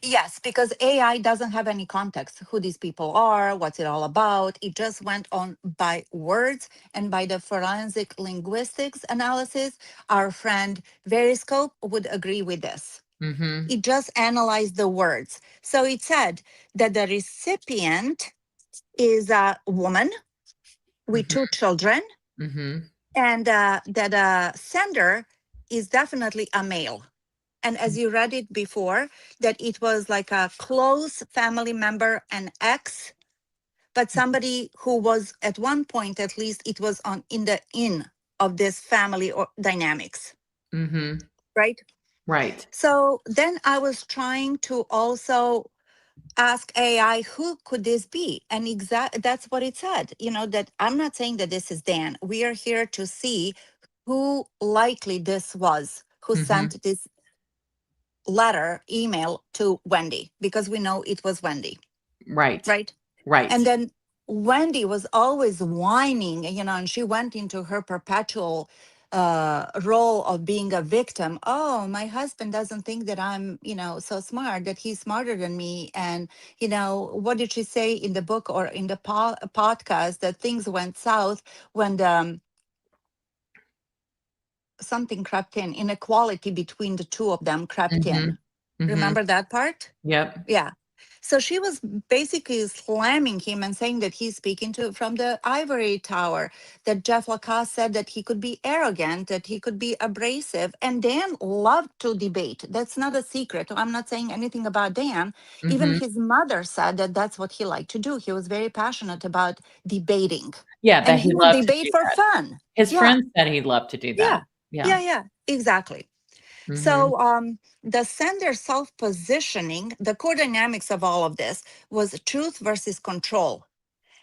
F: Yes, because AI doesn't have any context who these people are, what's it all about. It just went on by words and by the forensic linguistics analysis. Our friend Veriscope would agree with this.
A: Mm-hmm.
F: It just analyzed the words. So it said that the recipient is a woman with 2 children,
A: Mm-hmm.
F: and that the sender is definitely a male. And as you read it before, that it was like a close family member, an ex, but somebody who was at one point, at least, it was on in of this family or dynamics,
A: Mm-hmm.
F: right?
A: Right.
F: So then I was trying to also ask AI, who could this be? And that's what it said. That I'm not saying that this is Dan. We are here to see who likely this was, who
A: Mm-hmm.
F: sent this letter, email to Wendy, because we know it was Wendy,
A: Right.
F: right?
A: Right.
F: And then Wendy was always whining, and she went into her perpetual role of being a victim. Oh, my husband doesn't think that I'm, so smart, that he's smarter than me. And, what did she say in the book or in the podcast, that things went south when something crept in, inequality between the two of them crept
A: Mm-hmm.
F: in.
A: Mm-hmm.
F: Remember that part?
A: Yep.
F: Yeah. So she was basically slamming him and saying that he's speaking from the ivory tower, that Jeff Lacasse said that he could be arrogant, that he could be abrasive. And Dan loved to debate. That's not a secret. I'm not saying anything about Dan. Even
A: Mm-hmm.
F: his mother said that that's what he liked to do. He was very passionate about debating.
A: Yeah, that
F: And
A: he
F: he would
A: loved to
F: debate
A: do
F: for
A: that.
F: fun.
A: His
F: Yeah.
A: friends said he'd love to do that.
F: Yeah. Yeah. Exactly.
A: Mm-hmm.
F: So the sender self-positioning, the core dynamics of all of this was truth versus control.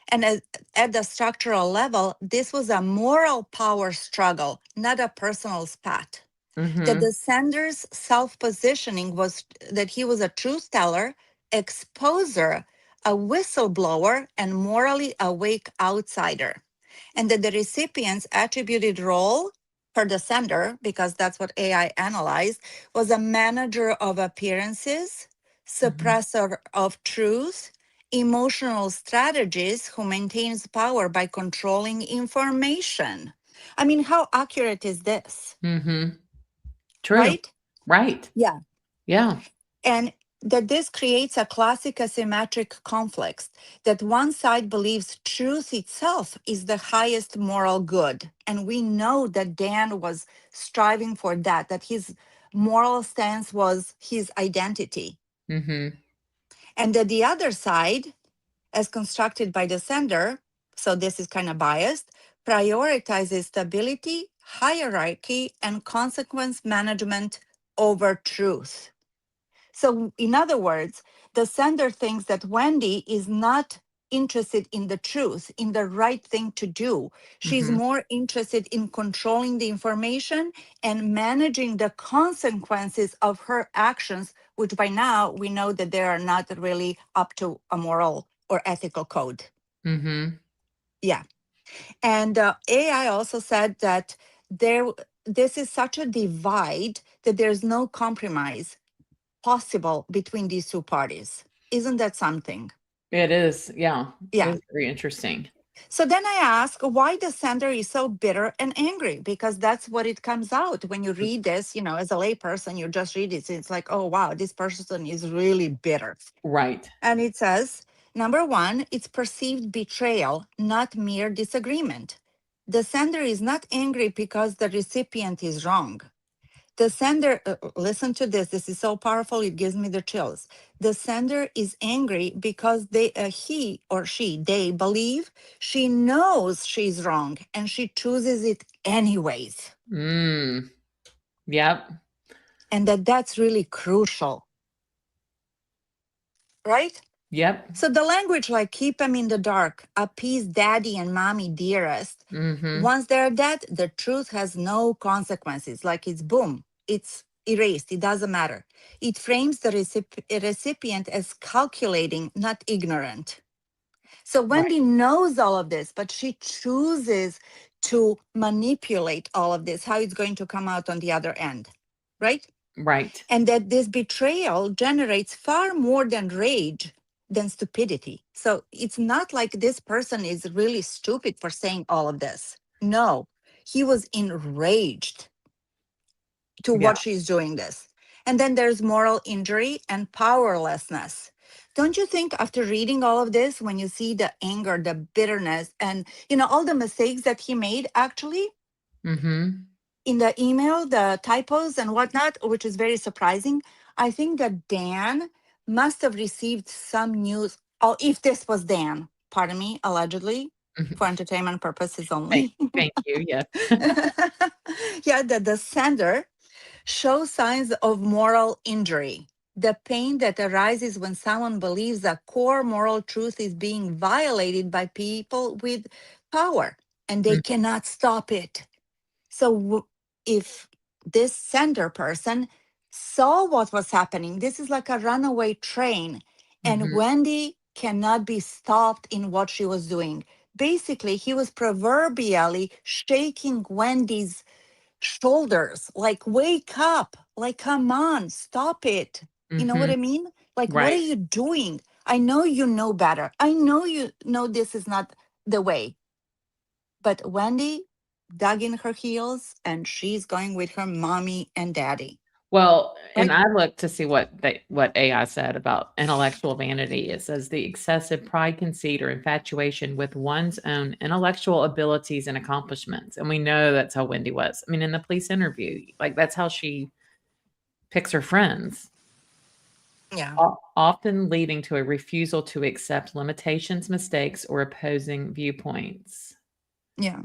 F: And at the structural level, this was a moral power struggle, not a personal spat.
A: Mm-hmm.
F: That the sender's self-positioning was that he was a truth teller, exposer, a whistleblower, and morally awake outsider. And that the recipient's attributed role for the sender, because that's what AI analyzed, was a manager of appearances, suppressor of truth, emotional strategist who maintains power by controlling information. I mean, how accurate is this?
A: Mm-hmm. True.
F: Right?
A: Right.
F: Yeah.
A: Yeah.
F: And that this creates a classic asymmetric conflict, that one side believes truth itself is the highest moral good. And we know that Dan was striving for that his moral stance was his identity.
A: Mm-hmm.
F: And that the other side, as constructed by the sender, so this is kind of biased, prioritizes stability, hierarchy, and consequence management over truth. So, in other words, the sender thinks that Wendy is not interested in the truth, in the right thing to do. She's
A: Mm-hmm.
F: more interested in controlling the information and managing the consequences of her actions, which by now we know that they are not really up to a moral or ethical code.
A: Mm-hmm.
F: Yeah. And AI also said that this is such a divide that there's no compromise possible between these two parties. Isn't that something?
A: It is. Yeah.
F: Yeah.
A: It's very interesting.
F: So then I ask why the sender is so bitter and angry, because that's what it comes out when you read this, as a layperson, you just read it. It's like, oh, wow, this person is really bitter.
A: Right.
F: And it says, number one, it's perceived betrayal, not mere disagreement. The sender is not angry because the recipient is wrong. The sender, listen to this. This is so powerful. It gives me the chills. The sender is angry because he or she, they believe she knows she's wrong and she chooses it anyways.
A: Yep.
F: And that's really crucial. right?
A: Yep.
F: So the language like keep them in the dark, appease daddy and mommy dearest.
A: Mm-hmm.
F: Once they're dead, the truth has no consequences. Like it's boom, it's erased. It doesn't matter. It frames the recipient as calculating, not ignorant. So Wendy knows all of this, but she chooses to manipulate all of this, how it's going to come out on the other end, right?
A: Right.
F: And that this betrayal generates far more than rage than stupidity. So it's not like this person is really stupid for saying all of this. No, he was enraged to
A: Yeah.
F: what she's doing this. And then there's moral injury and powerlessness. Don't you think after reading all of this, when you see the anger, the bitterness, and all the mistakes that he made actually
A: Mm-hmm.
F: in the email, the typos and whatnot, which is very surprising, I think that Dan must have received some news. Oh, if this was Dan, pardon me, allegedly,
A: Mhm.
F: for entertainment purposes
A: Thank,
F: only.
A: thank you. Yes.
F: Yeah, that the sender show signs of moral injury. The pain that arises when someone believes a core moral truth is being violated by people with power and they
A: Mm.
F: cannot stop it. So, if this sender person saw what was happening, this is like a runaway train, and
A: Mhm.
F: Wendy cannot be stopped in what she was doing. Basically, he was proverbially shaking Wendy's shoulders like wake up, like come on, stop it. You know what
A: Mhm.
F: I mean? Like what are
A: Right.
F: you doing? I know you know better. I know you know this is not the way. But Wendy dug in her heels and she's going with her mommy and daddy,
A: Well, and
F: right?
A: I looked to see what AI said about intellectual vanity. It says the excessive pride, conceit, or infatuation with one's own intellectual abilities and accomplishments. And we know that's how Wendy was. I mean, in the police interview, like that's how she picks her friends,
F: Yeah.
A: often leading to a refusal to accept limitations, mistakes, or opposing viewpoints.
F: Yeah.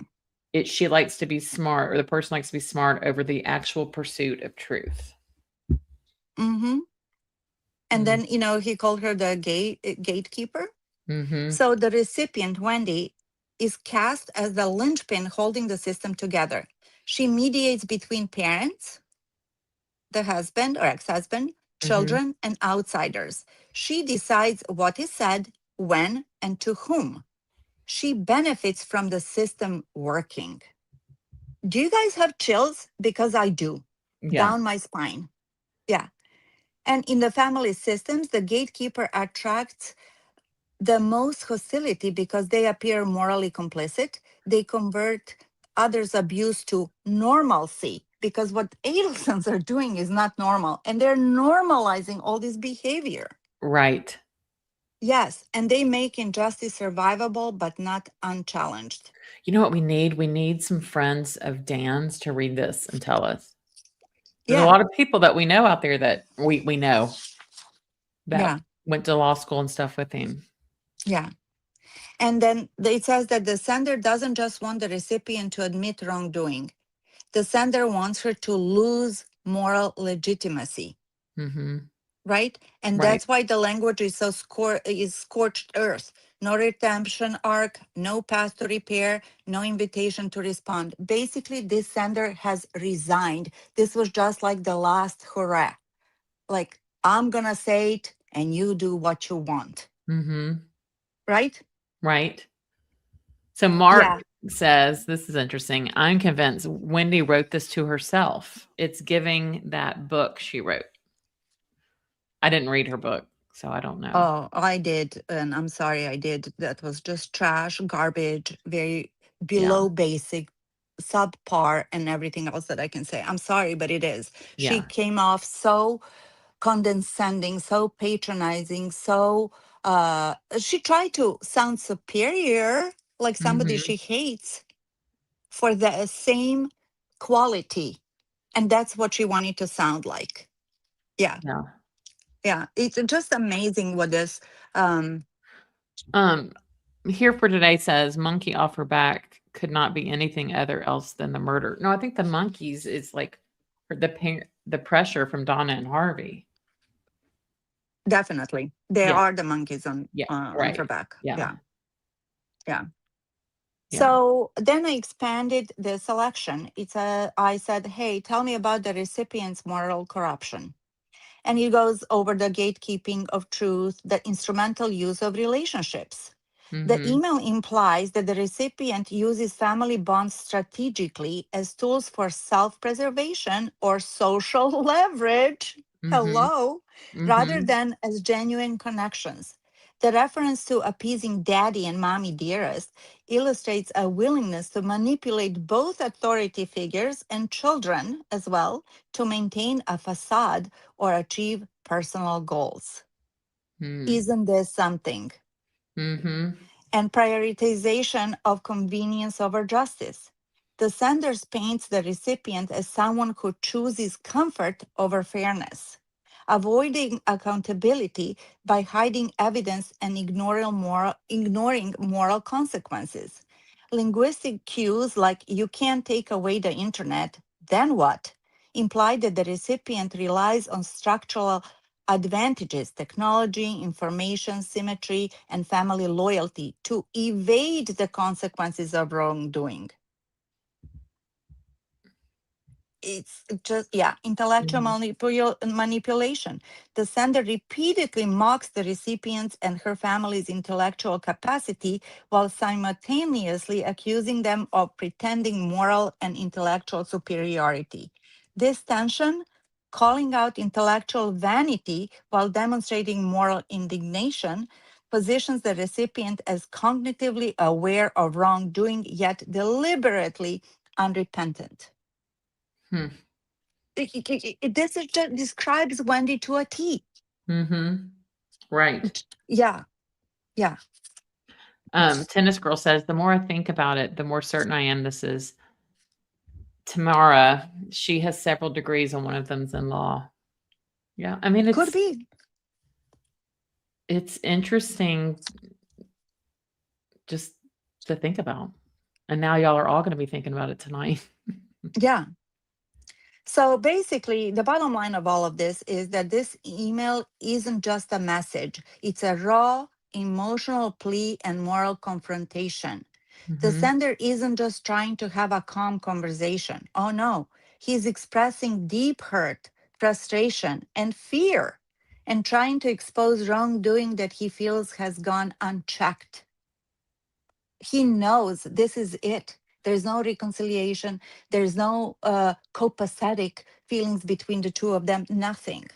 A: She likes to be smart, or the person likes to be smart over the actual pursuit of truth.
F: Mm-hmm. And
A: Mm.
F: then, he called her the gatekeeper.
A: Mhm.
F: So the recipient, Wendy, is cast as the linchpin holding the system together. She mediates between parents, the husband or ex-husband,
A: Mhm.
F: children, and outsiders. She decides what is said, when, and to whom. She benefits from the system working. Do you guys have chills? Because I do,
A: Yeah.
F: down my spine. Yeah. And in the family systems, the gatekeeper attracts the most hostility because they appear morally complicit. They convert others' abuse to normalcy because what Adelsons are doing is not normal and they're normalizing all this behavior.
A: Right.
F: Yes. And they make injustice survivable but not unchallenged.
A: You know what we need? We need some friends of Dan's to read this and tell us. There's a
F: Yeah.
A: lot of people that we know out there that we know that
F: Yeah.
A: went to law school and stuff with him.
F: Yeah. And then it says that the sender doesn't just want the recipient to admit wrongdoing. The sender wants her to lose moral legitimacy,
A: Mhm.
F: right? And
A: Right.
F: that's why the language is so scorched earth. No redemption arc, no path to repair, no invitation to respond. Basically, this sender has resigned. This was just like the last hurrah. Like, I'm gonna say it and you do what you want,
A: Mhm.
F: right?
A: Right. So Mark
F: Yeah.
A: says, this is interesting. I'm convinced Wendy wrote this to herself. It's giving that book she wrote. I didn't read her book, so I don't know.
F: Oh, I did. And I'm sorry I did. That was just trash, garbage, very
A: Yeah.
F: below basic, subpar, and everything else that I can say. I'm sorry, but it is. She
A: Yeah.
F: came off so condescending, so patronizing, so she tried to sound superior, like somebody
A: Mhm.
F: she hates for the same quality. And that's what she wanted to sound like. Yeah.
A: Yeah.
F: Yeah. It's just amazing what this
A: Um, Here for today says monkey off her back could not be anything other else than the murder. No, I think the monkeys is like the pain, the pressure from Donna and Harvey.
F: Definitely. They
A: Yeah.
F: are the monkeys on
A: Yeah.
F: on
A: Right.
F: her back.
A: Yeah.
F: Yeah.
A: Yeah.
F: So then I expanded the selection. I said, hey, tell me about the recipient's moral corruption. And it goes over the gatekeeping of truth, the instrumental use of relationships. The
A: Mm-hmm.
F: email implies that the recipient uses family bonds strategically as tools for self preservation or social leverage.
A: Mm-hmm.
F: Hello, rather
A: Mm-hmm.
F: than as genuine connections. The reference to appeasing daddy and mommy dearest illustrates a willingness to manipulate both authority figures and children as well to maintain a facade or achieve personal goals. Isn't this something?
A: Mm-hmm.
F: And prioritization of convenience over justice. The sender paints the recipient as someone who chooses comfort over fairness, avoiding accountability by hiding evidence and ignoring moral consequences. Linguistic cues like you can't take away the internet, then what? Imply that the recipient relies on structural advantages, technology, information, symmetry, and family loyalty to evade the consequences of wrongdoing. It's just, intellectual manipulation. The sender repeatedly mocks the recipient's and her family's intellectual capacity while simultaneously accusing them of pretending moral and intellectual superiority. This tension, calling out intellectual vanity while demonstrating moral indignation, positions the recipient as cognitively aware of wrongdoing yet deliberately unrepentant.
A: Hmm.
F: This is just describes Wendy to a T.
A: Mm-hmm. Right.
F: Yeah, yeah.
A: Tennis Girl says, the more I think about it, the more certain I am this is Tamara. She has several degrees, and one of them's in law. Yeah. I mean,
F: Could be.
A: it's interesting just to think about. And now y'all are all going to be thinking about it tonight.
F: Yeah. So basically, the bottom line of all of this is that this email isn't just a message, it's a raw emotional plea and moral confrontation. The
A: Mm-hmm.
F: sender isn't just trying to have a calm conversation. Oh no, he's expressing deep hurt, frustration, and fear, and trying to expose wrongdoing that he feels has gone unchecked. He knows this is it. There's no reconciliation. There's no copacetic feelings between the two of them, nothing.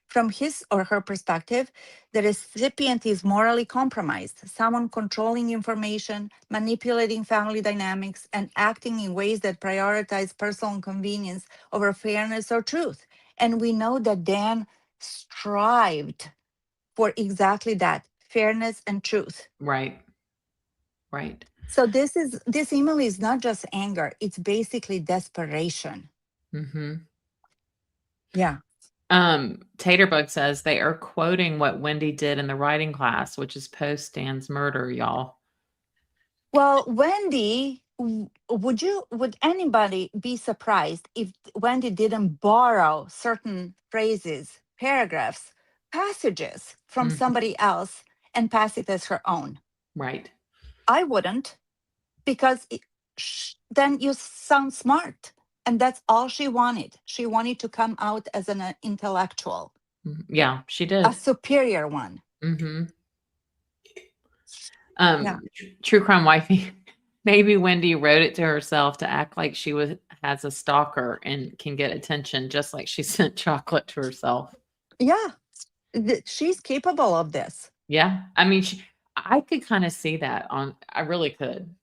F: From his or her perspective, the recipient is morally compromised, someone controlling information, manipulating family dynamics, and acting in ways that prioritize personal convenience over fairness or truth. And we know that Dan strived for exactly that, fairness and truth.
A: Right. Right.
F: So this email is not just anger, it's basically desperation.
A: Mm-hmm.
F: Yeah.
A: Taterbug says they are quoting what Wendy did in the writing class, which is post Dan's murder, y'all.
F: Well, Wendy, would anybody be surprised if Wendy didn't borrow certain phrases, paragraphs, passages from somebody else and pass it as her own?
A: Right.
F: I wouldn't, because then you sound smart. And that's all she wanted. She wanted to come out as an intellectual.
A: Yeah, she did.
F: A superior one.
A: Mm-hmm.
F: Yeah.
A: True Crime Wifey. Maybe Wendy wrote it to herself to act like she has a stalker and can get attention, just like she sent chocolate to herself.
F: Yeah, she's capable of this.
A: Yeah, I mean, I could kind of see that I really could.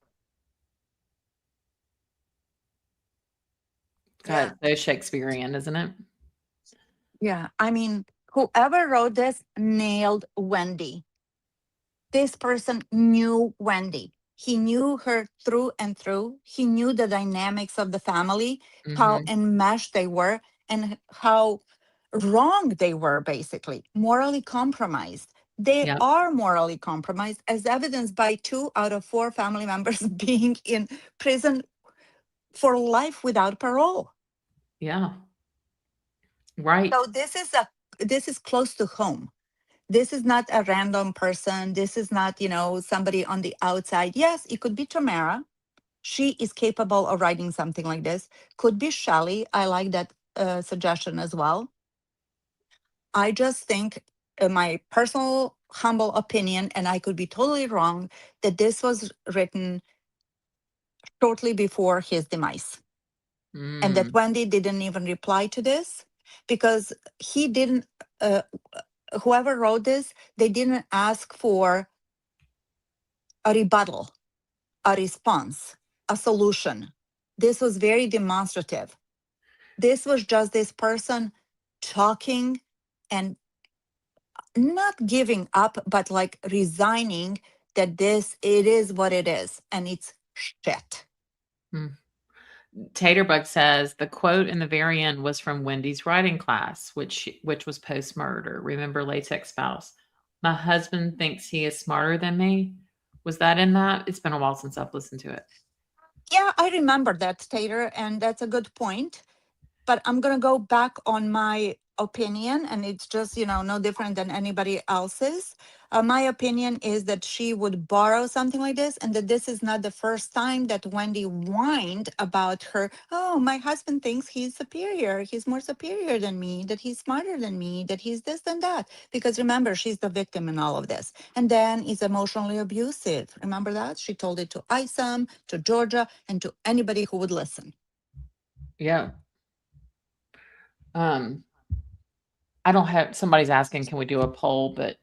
A: God,
F: Yeah.
A: so Shakespearean, isn't it?
F: Yeah, I mean, whoever wrote this nailed Wendy. This person knew Wendy. He knew her through and through. He knew the dynamics of the family, how
A: Mm-hmm.
F: enmeshed they were, and how wrong they were, basically, morally compromised. They
A: Yep.
F: are morally compromised, as evidenced by 2 out of 4 family members being in prison for life without parole.
A: Yeah. Right.
F: So this is close to home. This is not a random person. This is not, somebody on the outside. Yes, it could be Tamara. She is capable of writing something like this. Could be Shelley. I like that suggestion as well. I just think, my personal humble opinion, and I could be totally wrong, that this was written shortly before his demise. And that Wendy didn't even reply to this because he didn't, whoever wrote this, they didn't ask for a rebuttal, a response, a solution. This was very demonstrative. This was just this person talking and not giving up, but like resigning that it is what it is. And it's shit.
A: Taterbug says the quote in the very end was from Wendy's writing class, which was post murder. Remember latex spouse. My husband thinks he is smarter than me. Was that in that? It's been a while since I've listened to it.
F: Yeah, I remember that, Tater, and that's a good point. But I'm going to go back on my opinion, and it's just, no different than anybody else's. My opinion is that she would borrow something like this, and that this is not the first time that Wendy whined about her. Oh, my husband thinks he's superior. He's more superior than me, that he's smarter than me, that he's this and that. Because remember, she's the victim in all of this. And then he's emotionally abusive. Remember that? She told it to Isom, to Georgia, and to anybody who would listen.
A: Yeah. I don't have, somebody's asking, can we do a poll? But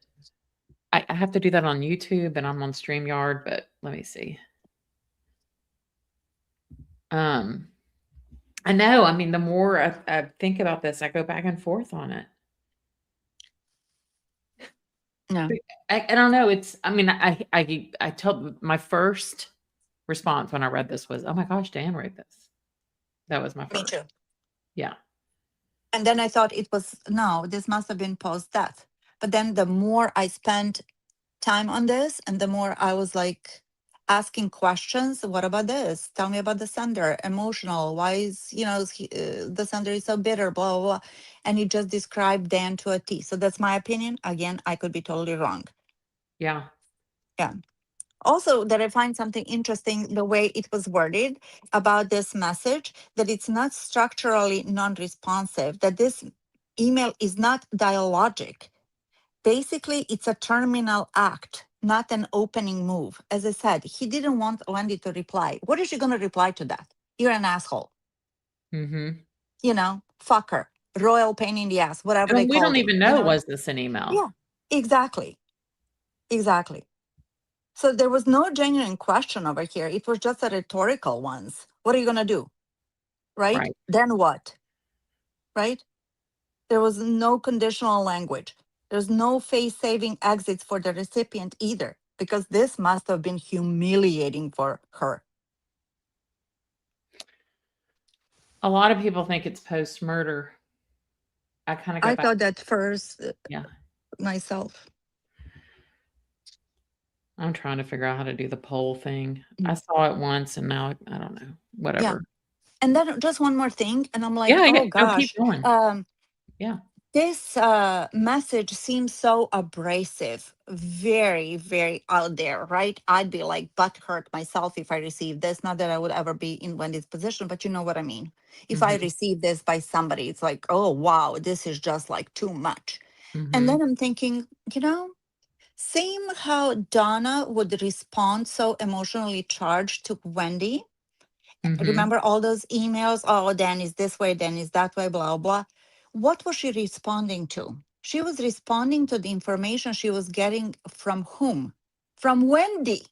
A: I have to do that on YouTube and I'm on StreamYard, but let me see. I know. I mean, the more I think about this, I go back and forth on it.
F: No.
A: I don't know. I told my first response when I read this was, oh my gosh, Dan wrote this. That was my first.
F: Me too.
A: Yeah.
F: And then I thought this must have been post-death. But then the more I spent time on this and the more I was like asking questions, what about this? Tell me about the sender, emotional. Why is, the sender is so bitter, blah, blah, blah. And he just described Dan to a T. So that's my opinion. Again, I could be totally wrong.
A: Yeah.
F: Yeah. Also, that I find something interesting, the way it was worded about this message, that it's not structurally non-responsive, that this email is not dialogic. Basically, it's a terminal act, not an opening move. As I said, he didn't want Wendy to reply. What is she going to reply to that? You're an asshole. Fucker, royal pain in the ass, whatever they
A: we
F: called
A: don't
F: it,
A: even know, was this an email?
F: Yeah, exactly. So there was no genuine question over here. It was just a rhetorical ones. What are you going to do? Right? Then what? Right? There was no conditional language. There's no face-saving exits for the recipient either, because this must have been humiliating for her.
A: A lot of people think it's post-murder. I
F: thought that first.
A: Yeah.
F: Myself.
A: I'm trying to figure out how to do the poll thing. I saw it once and now I don't know. Whatever.
F: Yeah. And then just one more thing, and I'm like,
A: keep going. Yeah.
F: This message seems so abrasive, very, very out there, right? I'd be like butthurt myself if I received this. Not that I would ever be in Wendy's position, but you know what I mean. If I receive this by somebody, it's like, oh, wow, this is just like too much. And then I'm thinking, same how Donna would respond so emotionally charged to Wendy. Remember all those emails? Oh, Dan is this way, Dan is that way, blah, blah. What was she responding to? She was responding to the information she was getting from whom? From Wendy.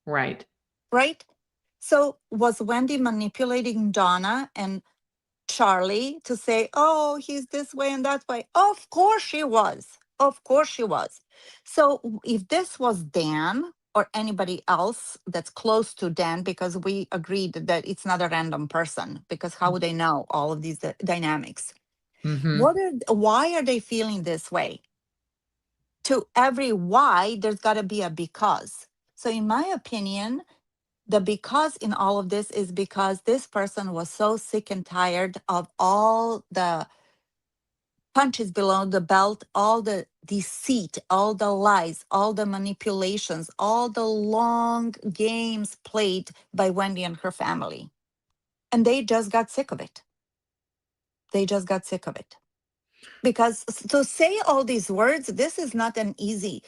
A: Right.
F: Right? So was Wendy manipulating Donna and Charlie to say, oh, he's this way and that way? Of course she was. Of course she was. So if this was Dan or anybody else that's close to Dan, because we agreed that it's not a random person, because how would they know all of these dynamics? Why are they feeling this way? To every why, there's got to be a because. So in my opinion, the because in all of this is because this person was so sick and tired of all the punches below the belt, all the deceit, all the lies, all the manipulations, all the long games played by Wendy and her family. And they just got sick of it. They just got sick of it. Because to say all these words, this is not an easy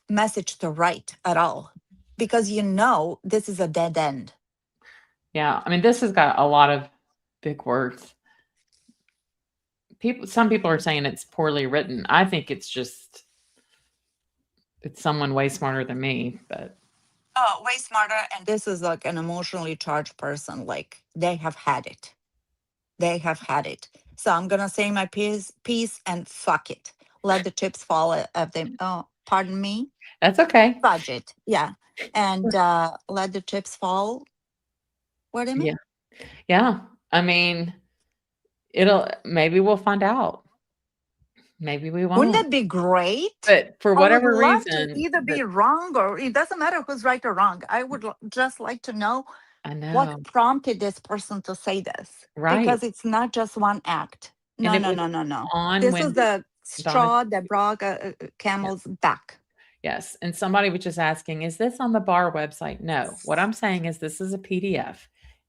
F: message to write at all. Because this is a dead end.
A: Yeah. I mean, this has got a lot of big words. Some people are saying it's poorly written. I think it's someone way smarter than me, but
F: Oh, way smarter. And this is like an emotionally charged person. Like they have had it. They have had it. So I'm gonna say my piece and fuck it. Let the chips fall at them. Oh, pardon me.
A: that's okay.
F: Fudge it. Yeah. And let the chips fall where they may.
A: Yeah. I mean, maybe we'll find out. Maybe we
F: Wouldn't
A: won't.
F: that be great?
A: But for
F: I would
A: whatever
F: love to
A: reason,
F: either be wrong or it doesn't matter who's right or wrong. I would just like to know
A: I know,
F: what prompted this person to say this.
A: right?
F: Because it's not just one act. No,
A: And it
F: no,
A: was
F: no, no, no.
A: on
F: This
A: when
F: is the
A: Donna,
F: straw that brought camel's back.
A: yes. And somebody was just asking, is this on the bar website? No. What I'm saying is this is a PDF.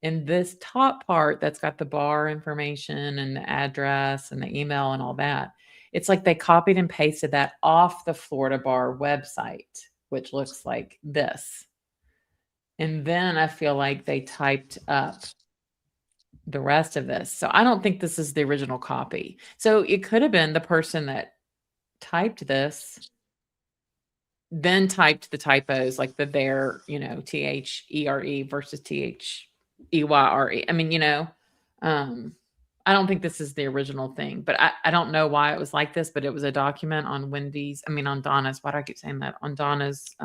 A: In this top part that's got the bar information and the address and the email and all that, it's like they copied and pasted that off the Florida Bar website, which looks like this. And then I feel like they typed up the rest of this. So I don't think this is the original copy. So it could have been the person that typed this, then typed the typos like there, THERE versus THEYRE. I mean, I don't think this is the original thing, but I don't know why it was like this, but it was a document on on Donna's, why do I keep saying that? On Donna's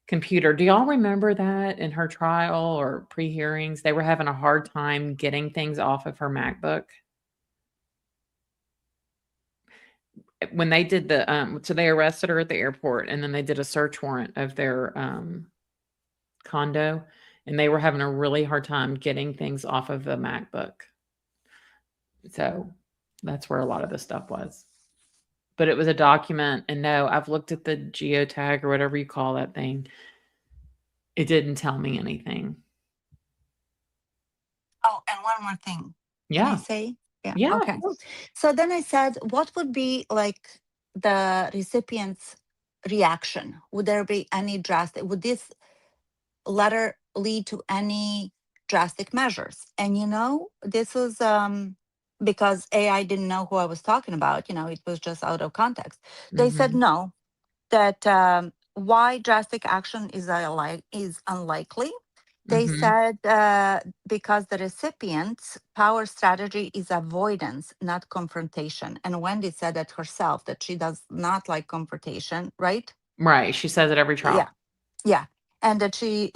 A: computer. Do y'all remember that in her trial or pre-hearings, they were having a hard time getting things off of her MacBook? When they did so they arrested her at the airport and then they did a search warrant of their condo and they were having a really hard time getting things off of the MacBook. So that's where a lot of the stuff was. But it was a document, and no, I've looked at the geotag or whatever you call that thing. It didn't tell me anything.
F: Oh, and one more thing. Can I
A: Yeah.
F: say? Yeah.
A: Yeah.
F: Okay. So then I said, what would be like the recipient's reaction? Would there be any would this letter lead to any drastic measures? And this was because AI didn't know who I was talking about, it was just out of context. They said
A: Mhm.
F: no, that why drastic action is unlikely. They
A: Mhm.
F: said because the recipient's power strategy is avoidance, not confrontation. And Wendy said that herself, that she does not like confrontation, right?
A: Right. She says it every trial.
F: Yeah. Yeah. And that she,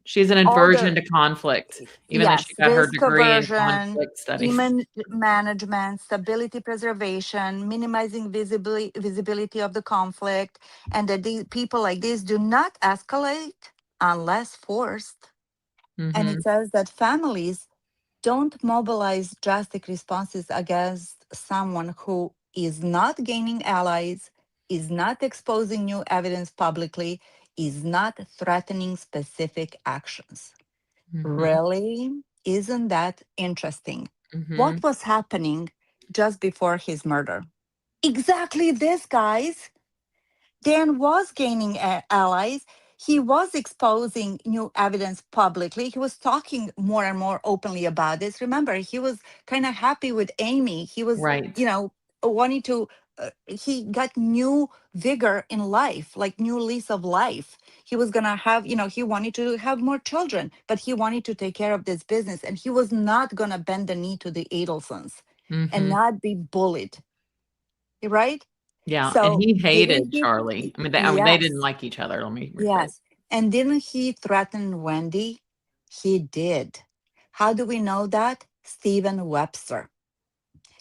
A: She's an
F: all
A: aversion
F: the
A: to conflict, even though she
F: yes,
A: got her
F: risk
A: degree in
F: aversion,
A: conflict studies.
F: human management, stability preservation, minimizing visibility of the conflict, and that these people like this do not escalate unless forced. And
A: Mhm.
F: it says that families don't mobilize drastic responses against someone who is not gaining allies, is not exposing new evidence publicly, is not threatening specific actions.
A: Mhm.
F: Really? Isn't that interesting?
A: Mhm.
F: What was happening just before his murder? Exactly this, guys. Dan was gaining allies. He was exposing new evidence publicly. He was talking more and more openly about this. Remember, he was kind of happy with Amy. He was,
A: Right.
F: wanting to, he got new vigor in life, like new lease of life. He was going to have, he wanted to have more children, but he wanted to take care of this business. And he was not going to bend the knee to the Adelsons and
A: Mhm.
F: not be bullied. Right?
A: Yeah, and
F: So
A: he
F: didn't
A: hated
F: he?
A: Charlie. I mean, they didn't
F: Yes,
A: like each other. Let me rephrase.
F: yes. And didn't he threaten Wendy? He did. How do we know that? Stephen Webster.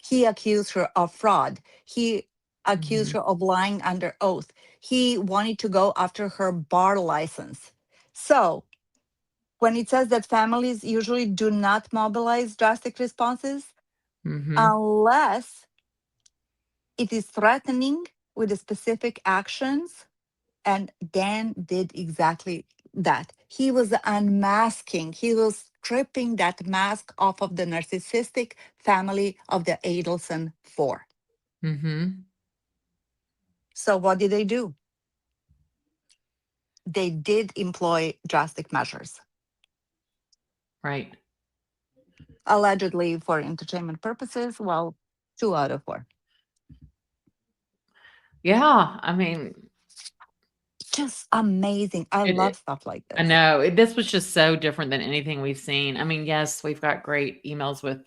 F: He accused her of fraud. He accused
A: Mhm.
F: her of lying under oath. He wanted to go after her bar license. So when it says that families usually do not mobilize drastic responses
A: Mm-hmm.
F: unless it is threatening with the specific actions. And Dan did exactly that. He was unmasking, he was stripping that mask off of the narcissistic family of the Adelson 4.
A: Mm-hmm.
F: So what did they do? They did employ drastic measures,
A: Right.
F: allegedly for entertainment purposes. Well, 2 out of 4.
A: Yeah. I mean,
F: Just amazing. I
A: it,
F: love stuff like
A: I
F: this.
A: know this was just so different than anything we've seen. I mean, yes, we've got great emails with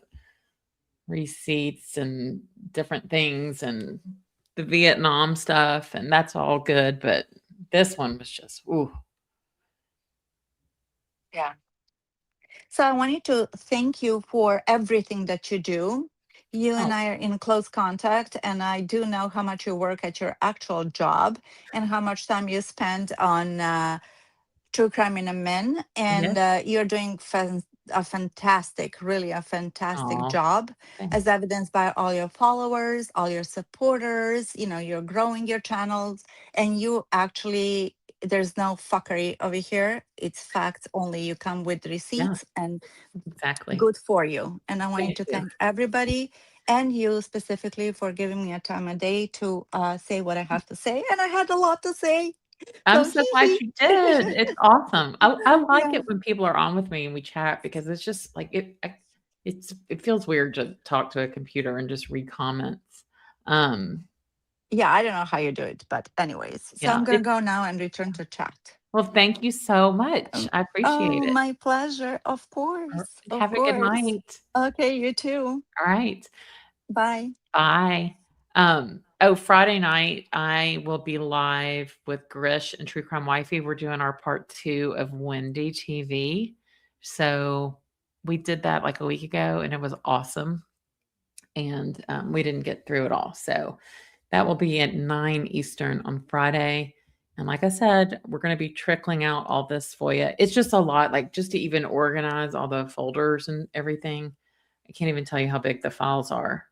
A: receipts and different things and the Vietnam stuff, and that's all good. But this one was just, ooh.
F: Yeah. So I wanted to thank you for everything that you do. You and
A: Oh,
F: I are in close contact, and I do know how much you work at your actual job and how much time you spend on True Crime in a Men. And
A: yes.
F: you're doing really a fantastic
A: Oh,
F: job,
A: thanks.
F: as evidenced by all your followers, all your supporters. You know, you're growing your channels, and you actually, there's no fuckery over here. It's facts only. You come with
A: Yeah,
F: receipts, and
A: exactly.
F: good for you. And I wanted
A: Thank
F: to
A: you.
F: thank everybody and you specifically for giving me a time of day to say what I have to say. And I had a lot to say.
A: I'm
F: So
A: so glad
F: hee
A: you did. It's awesome. I like
F: yeah.
A: it when people are on with me and we chat because it's just like it feels weird to talk to a computer and just read comments. Um,
F: Yeah, I don't know how you do it, but anyways. So
A: yeah.
F: I'm gonna go now and return to chat.
A: Well, thank you so much. I appreciate
F: Oh,
A: it.
F: my pleasure. Of course. Of
A: Have a good
F: course.
A: night.
F: Okay, you too.
A: All right.
F: Bye.
A: Bye. Friday night, I will be live with Grish and True Crime Wifey. We're doing our part 2 of Wendy TV. So we did that like a week ago and it was awesome. And we didn't get through it all. So that will be at 9 Eastern on Friday. And like I said, we're going to be trickling out all this FOIA. It's just a lot, like just to even organize all the folders and everything. I can't even tell you how big the files are.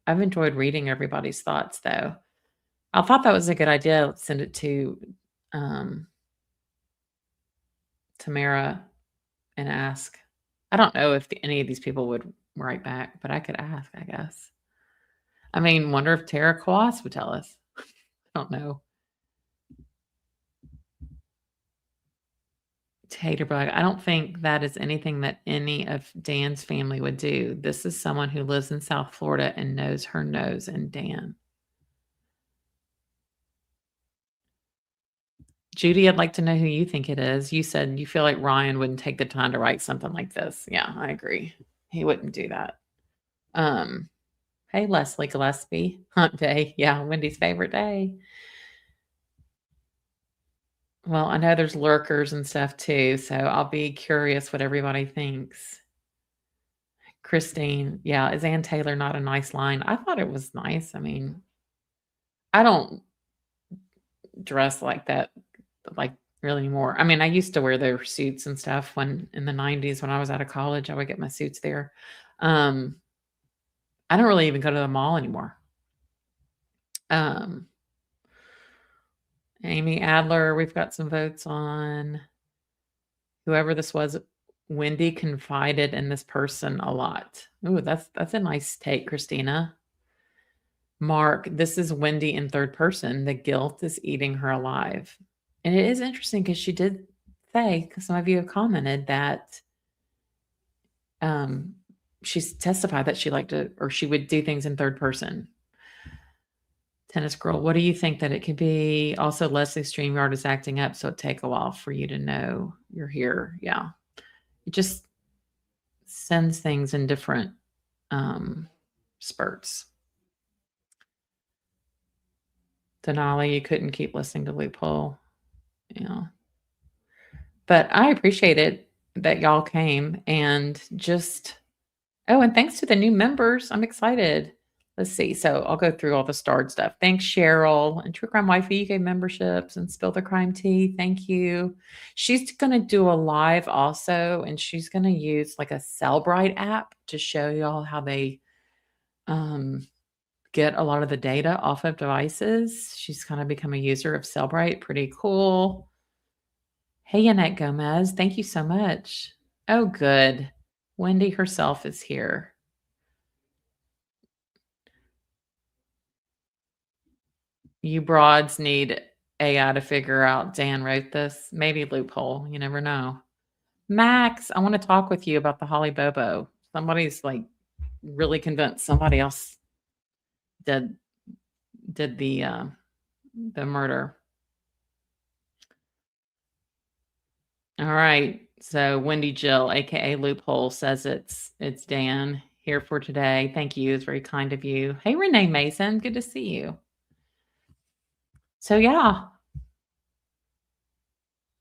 A: I've enjoyed reading everybody's thoughts, though. I thought that was a good idea. Let's send it to Tamara and ask. I don't know if any of these people would write back, but I could ask, I guess. I mean, wonder if Tara Kwas would tell us. I don't know. Taterbug, I don't think that is anything that any of Dan's family would do. This is someone who lives in South Florida and knows her nose and Dan. Judy, I'd like to know who you think it is. You said you feel like Ryan wouldn't take the time to write something like this. Yeah, I agree. He wouldn't do that. Hey, Leslie Gillespie. Hunt day. Yeah, Wendy's favorite day. Well, I know there's lurkers and stuff too, so I'll be curious what everybody thinks. Christine, yeah, is Ann Taylor not a nice line? I thought it was nice. I mean, I don't dress like that, like really anymore. I mean, I used to wear their suits and stuff when in the 90s when I was out of college, I would get my suits there. I don't really even go to the mall anymore. Amy Adler, we've got some votes on whoever this was. Wendy confided in this person a lot. Ooh, that's a nice take, Christina. Mark, this is Wendy in third person. The guilt is eating her alive. And it is interesting because she did say, because some of you have commented that she's testified that she liked to, or she would do things in third person. Tennis girl, what do you think that it could be? Also, Leslie StreamYard is acting up, so it take a while for you to know you're here. Yeah. It just sends things in different spurts. Denali, you couldn't keep listening to Loophole. Yeah. But I appreciate it that y'all came and just, oh, and thanks to the new members. I'm excited. Let's see. So I'll go through all the starred stuff. Thanks, Cheryl. And True Crime Wifey, you gave memberships, and Spill the Crime Tea. Thank you. She's going to do a live also, and she's going to use like a Cellbrite app to show y'all how they get a lot of the data off of devices. She's kind of become a user of Cellbrite. Pretty cool. Hey, Annette Gomez. Thank you so much. Oh, good. Wendy herself is here. You broads need AI to figure out Dan wrote this. Maybe loophole. You never know. Max, I want to talk with you about the Holly Bobo. Somebody's like really convinced somebody else did the murder. All right. So Wendy Jill, aka Loophole, says it's Dan here for today. Thank you. It's very kind of you. Hey, Renee Mason, good to see you. So yeah.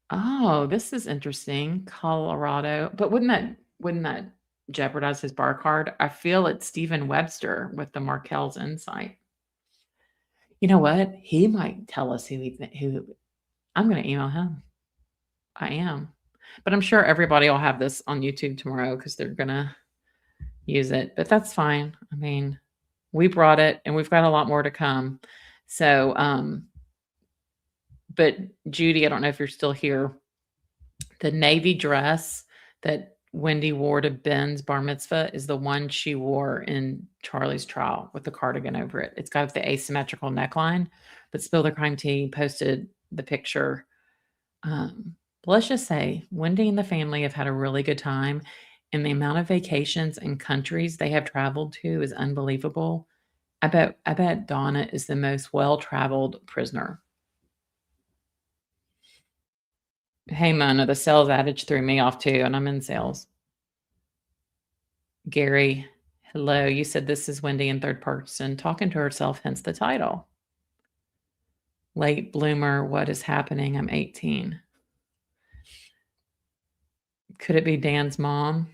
A: Oh, this is interesting. Colorado. But wouldn't that jeopardize his bar card? I feel it's Stephen Webster with the Markel's insight. You know what? He might tell us who I'm going to email him. I am. But I'm sure everybody will have this on YouTube tomorrow because they're going to use it. But that's fine. I mean, we brought it and we've got a lot more to come. So, but Judy, I don't know if you're still here. The navy dress that Wendy wore to Ben's bar mitzvah is the one she wore in Charlie's trial with the cardigan over it. It's got the asymmetrical neckline, but Spill the Crime Tea posted the picture. Let's just say Wendy and the family have had a really good time, and the amount of vacations and countries they have traveled to is unbelievable. I bet Donna is the most well-traveled prisoner. Hey, Mona, the sales adage threw me off too, and I'm in sales. Gary, hello. You said this is Wendy in third person talking to herself, hence the title. Late bloomer, what is happening? I'm 18. Could it be Dan's mom?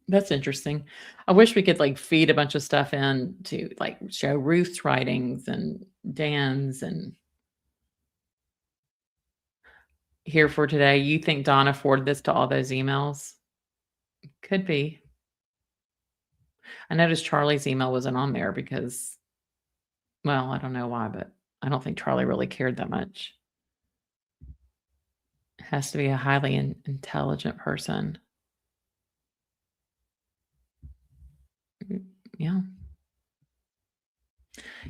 A: That's interesting. I wish we could like feed a bunch of stuff in to like show Ruth's writings and Dan's and here for today. You think Donna forwarded this to all those emails? Could be. I noticed Charlie's email wasn't on there because, well, I don't know why, but I don't think Charlie really cared that much. It has to be a highly intelligent person. Yeah.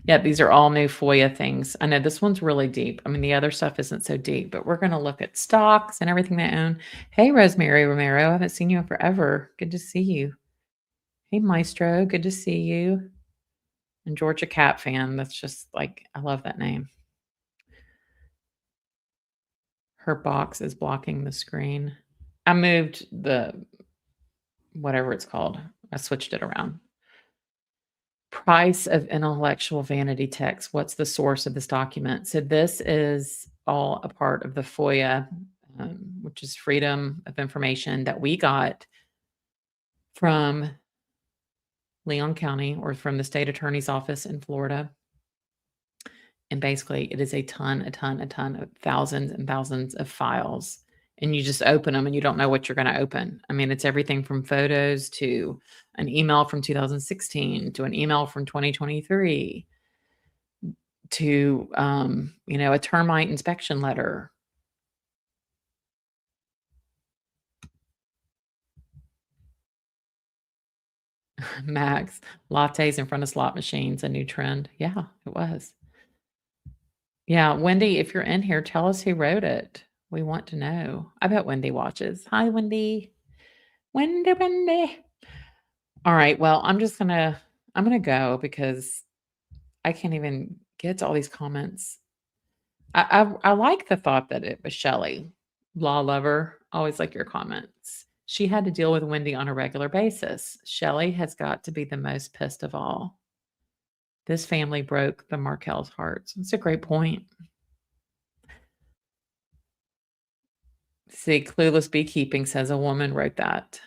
A: Yeah, these are all new FOIA things. I know this one's really deep. I mean, the other stuff isn't so deep, but we're going to look at stocks and everything they own. Hey, Rosemary Romero, I haven't seen you in forever. Good to see you. Hey, Maestro, good to see you. And Georgia Cat fan, that's just like, I love that name. Her box is blocking the screen. I moved the, whatever it's called. I switched it around. Price of intellectual vanity text. What's the source of this document? So this is all a part of the FOIA, which is Freedom of Information that we got from Leon County or from the state attorney's office in Florida. And basically it is a ton of thousands and thousands of files. And you just open them and you don't know what you're going to open. I mean, it's everything from photos to an email from 2016 to an email from 2023 to, a termite inspection letter. Max, lattes in front of slot machines, a new trend. Yeah, it was. Yeah, Wendy, if you're in here, tell us who wrote it. We want to know. I bet Wendy watches. Hi, Wendy. Wendy. All right. Well, I'm going to go because I can't even get to all these comments. I like the thought that it was Shelley, law lover. Always like your comments. She had to deal with Wendy on a regular basis. Shelley has got to be the most pissed of all. This family broke the Markel's hearts. It's a great point. See, Clueless Beekeeping says a woman wrote that.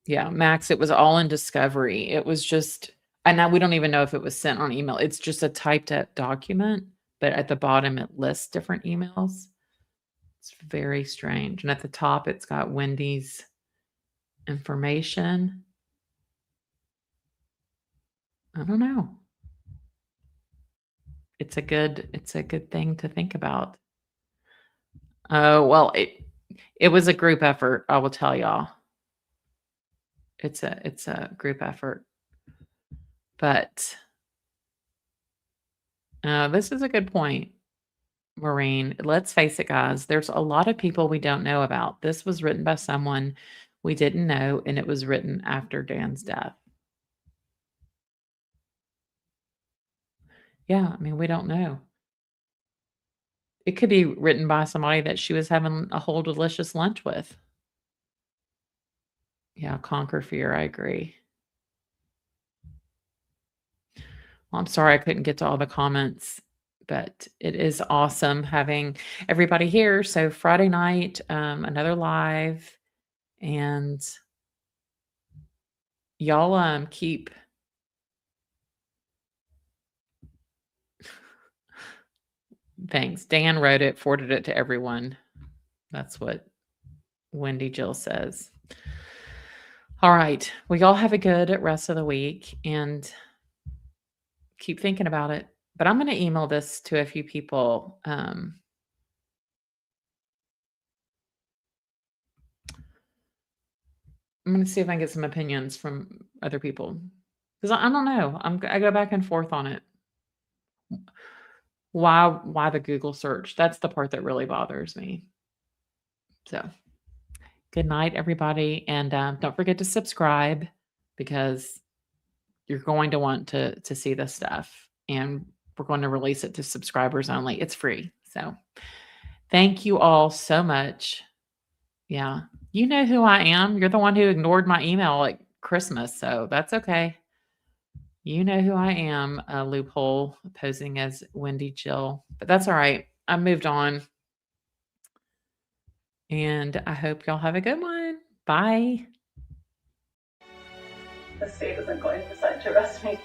A: Yeah, Max, it was all in Discovery. It was just, and now we don't even know if it was sent on email. It's just a typed up document, but at the bottom it lists different emails. It's very strange. And at the top, it's got Wendy's information. I don't know. It's a good thing to think about. Oh, well, it was a group effort, I will tell y'all. It's a group effort. But this is a good point, Maureen. Let's face it, guys. There's a lot of people we don't know about. This was written by someone we didn't know, and it was written after Dan's death. Yeah, I mean, we don't know. It could be written by somebody that she was having a whole delicious lunch with. Yeah, conquer fear. I agree. Well, I'm sorry I couldn't get to all the comments, but it is awesome having everybody here. So Friday night, another live, and y'all keep thanks. Dan wrote it, forwarded it to everyone. That's what Wendy Jill says. All right. Well, y'all have a good rest of the week and keep thinking about it. But I'm going to email this to a few people. I'm going to see if I can get some opinions from other people. Because I don't know. I go back and forth on it. Why the Google search? That's the part that really bothers me. So good night, everybody. And don't forget to subscribe because you're going to want to see this stuff. And we're going to release it to subscribers only. It's free. So thank you all so much. Yeah. You know who I am. You're the one who ignored my email at Christmas. So that's okay. You know who I am, a loophole posing as Wendy Jill. But that's all right. I moved on. And I hope y'all have a good one. Bye.
G: The state isn't going to decide to arrest me.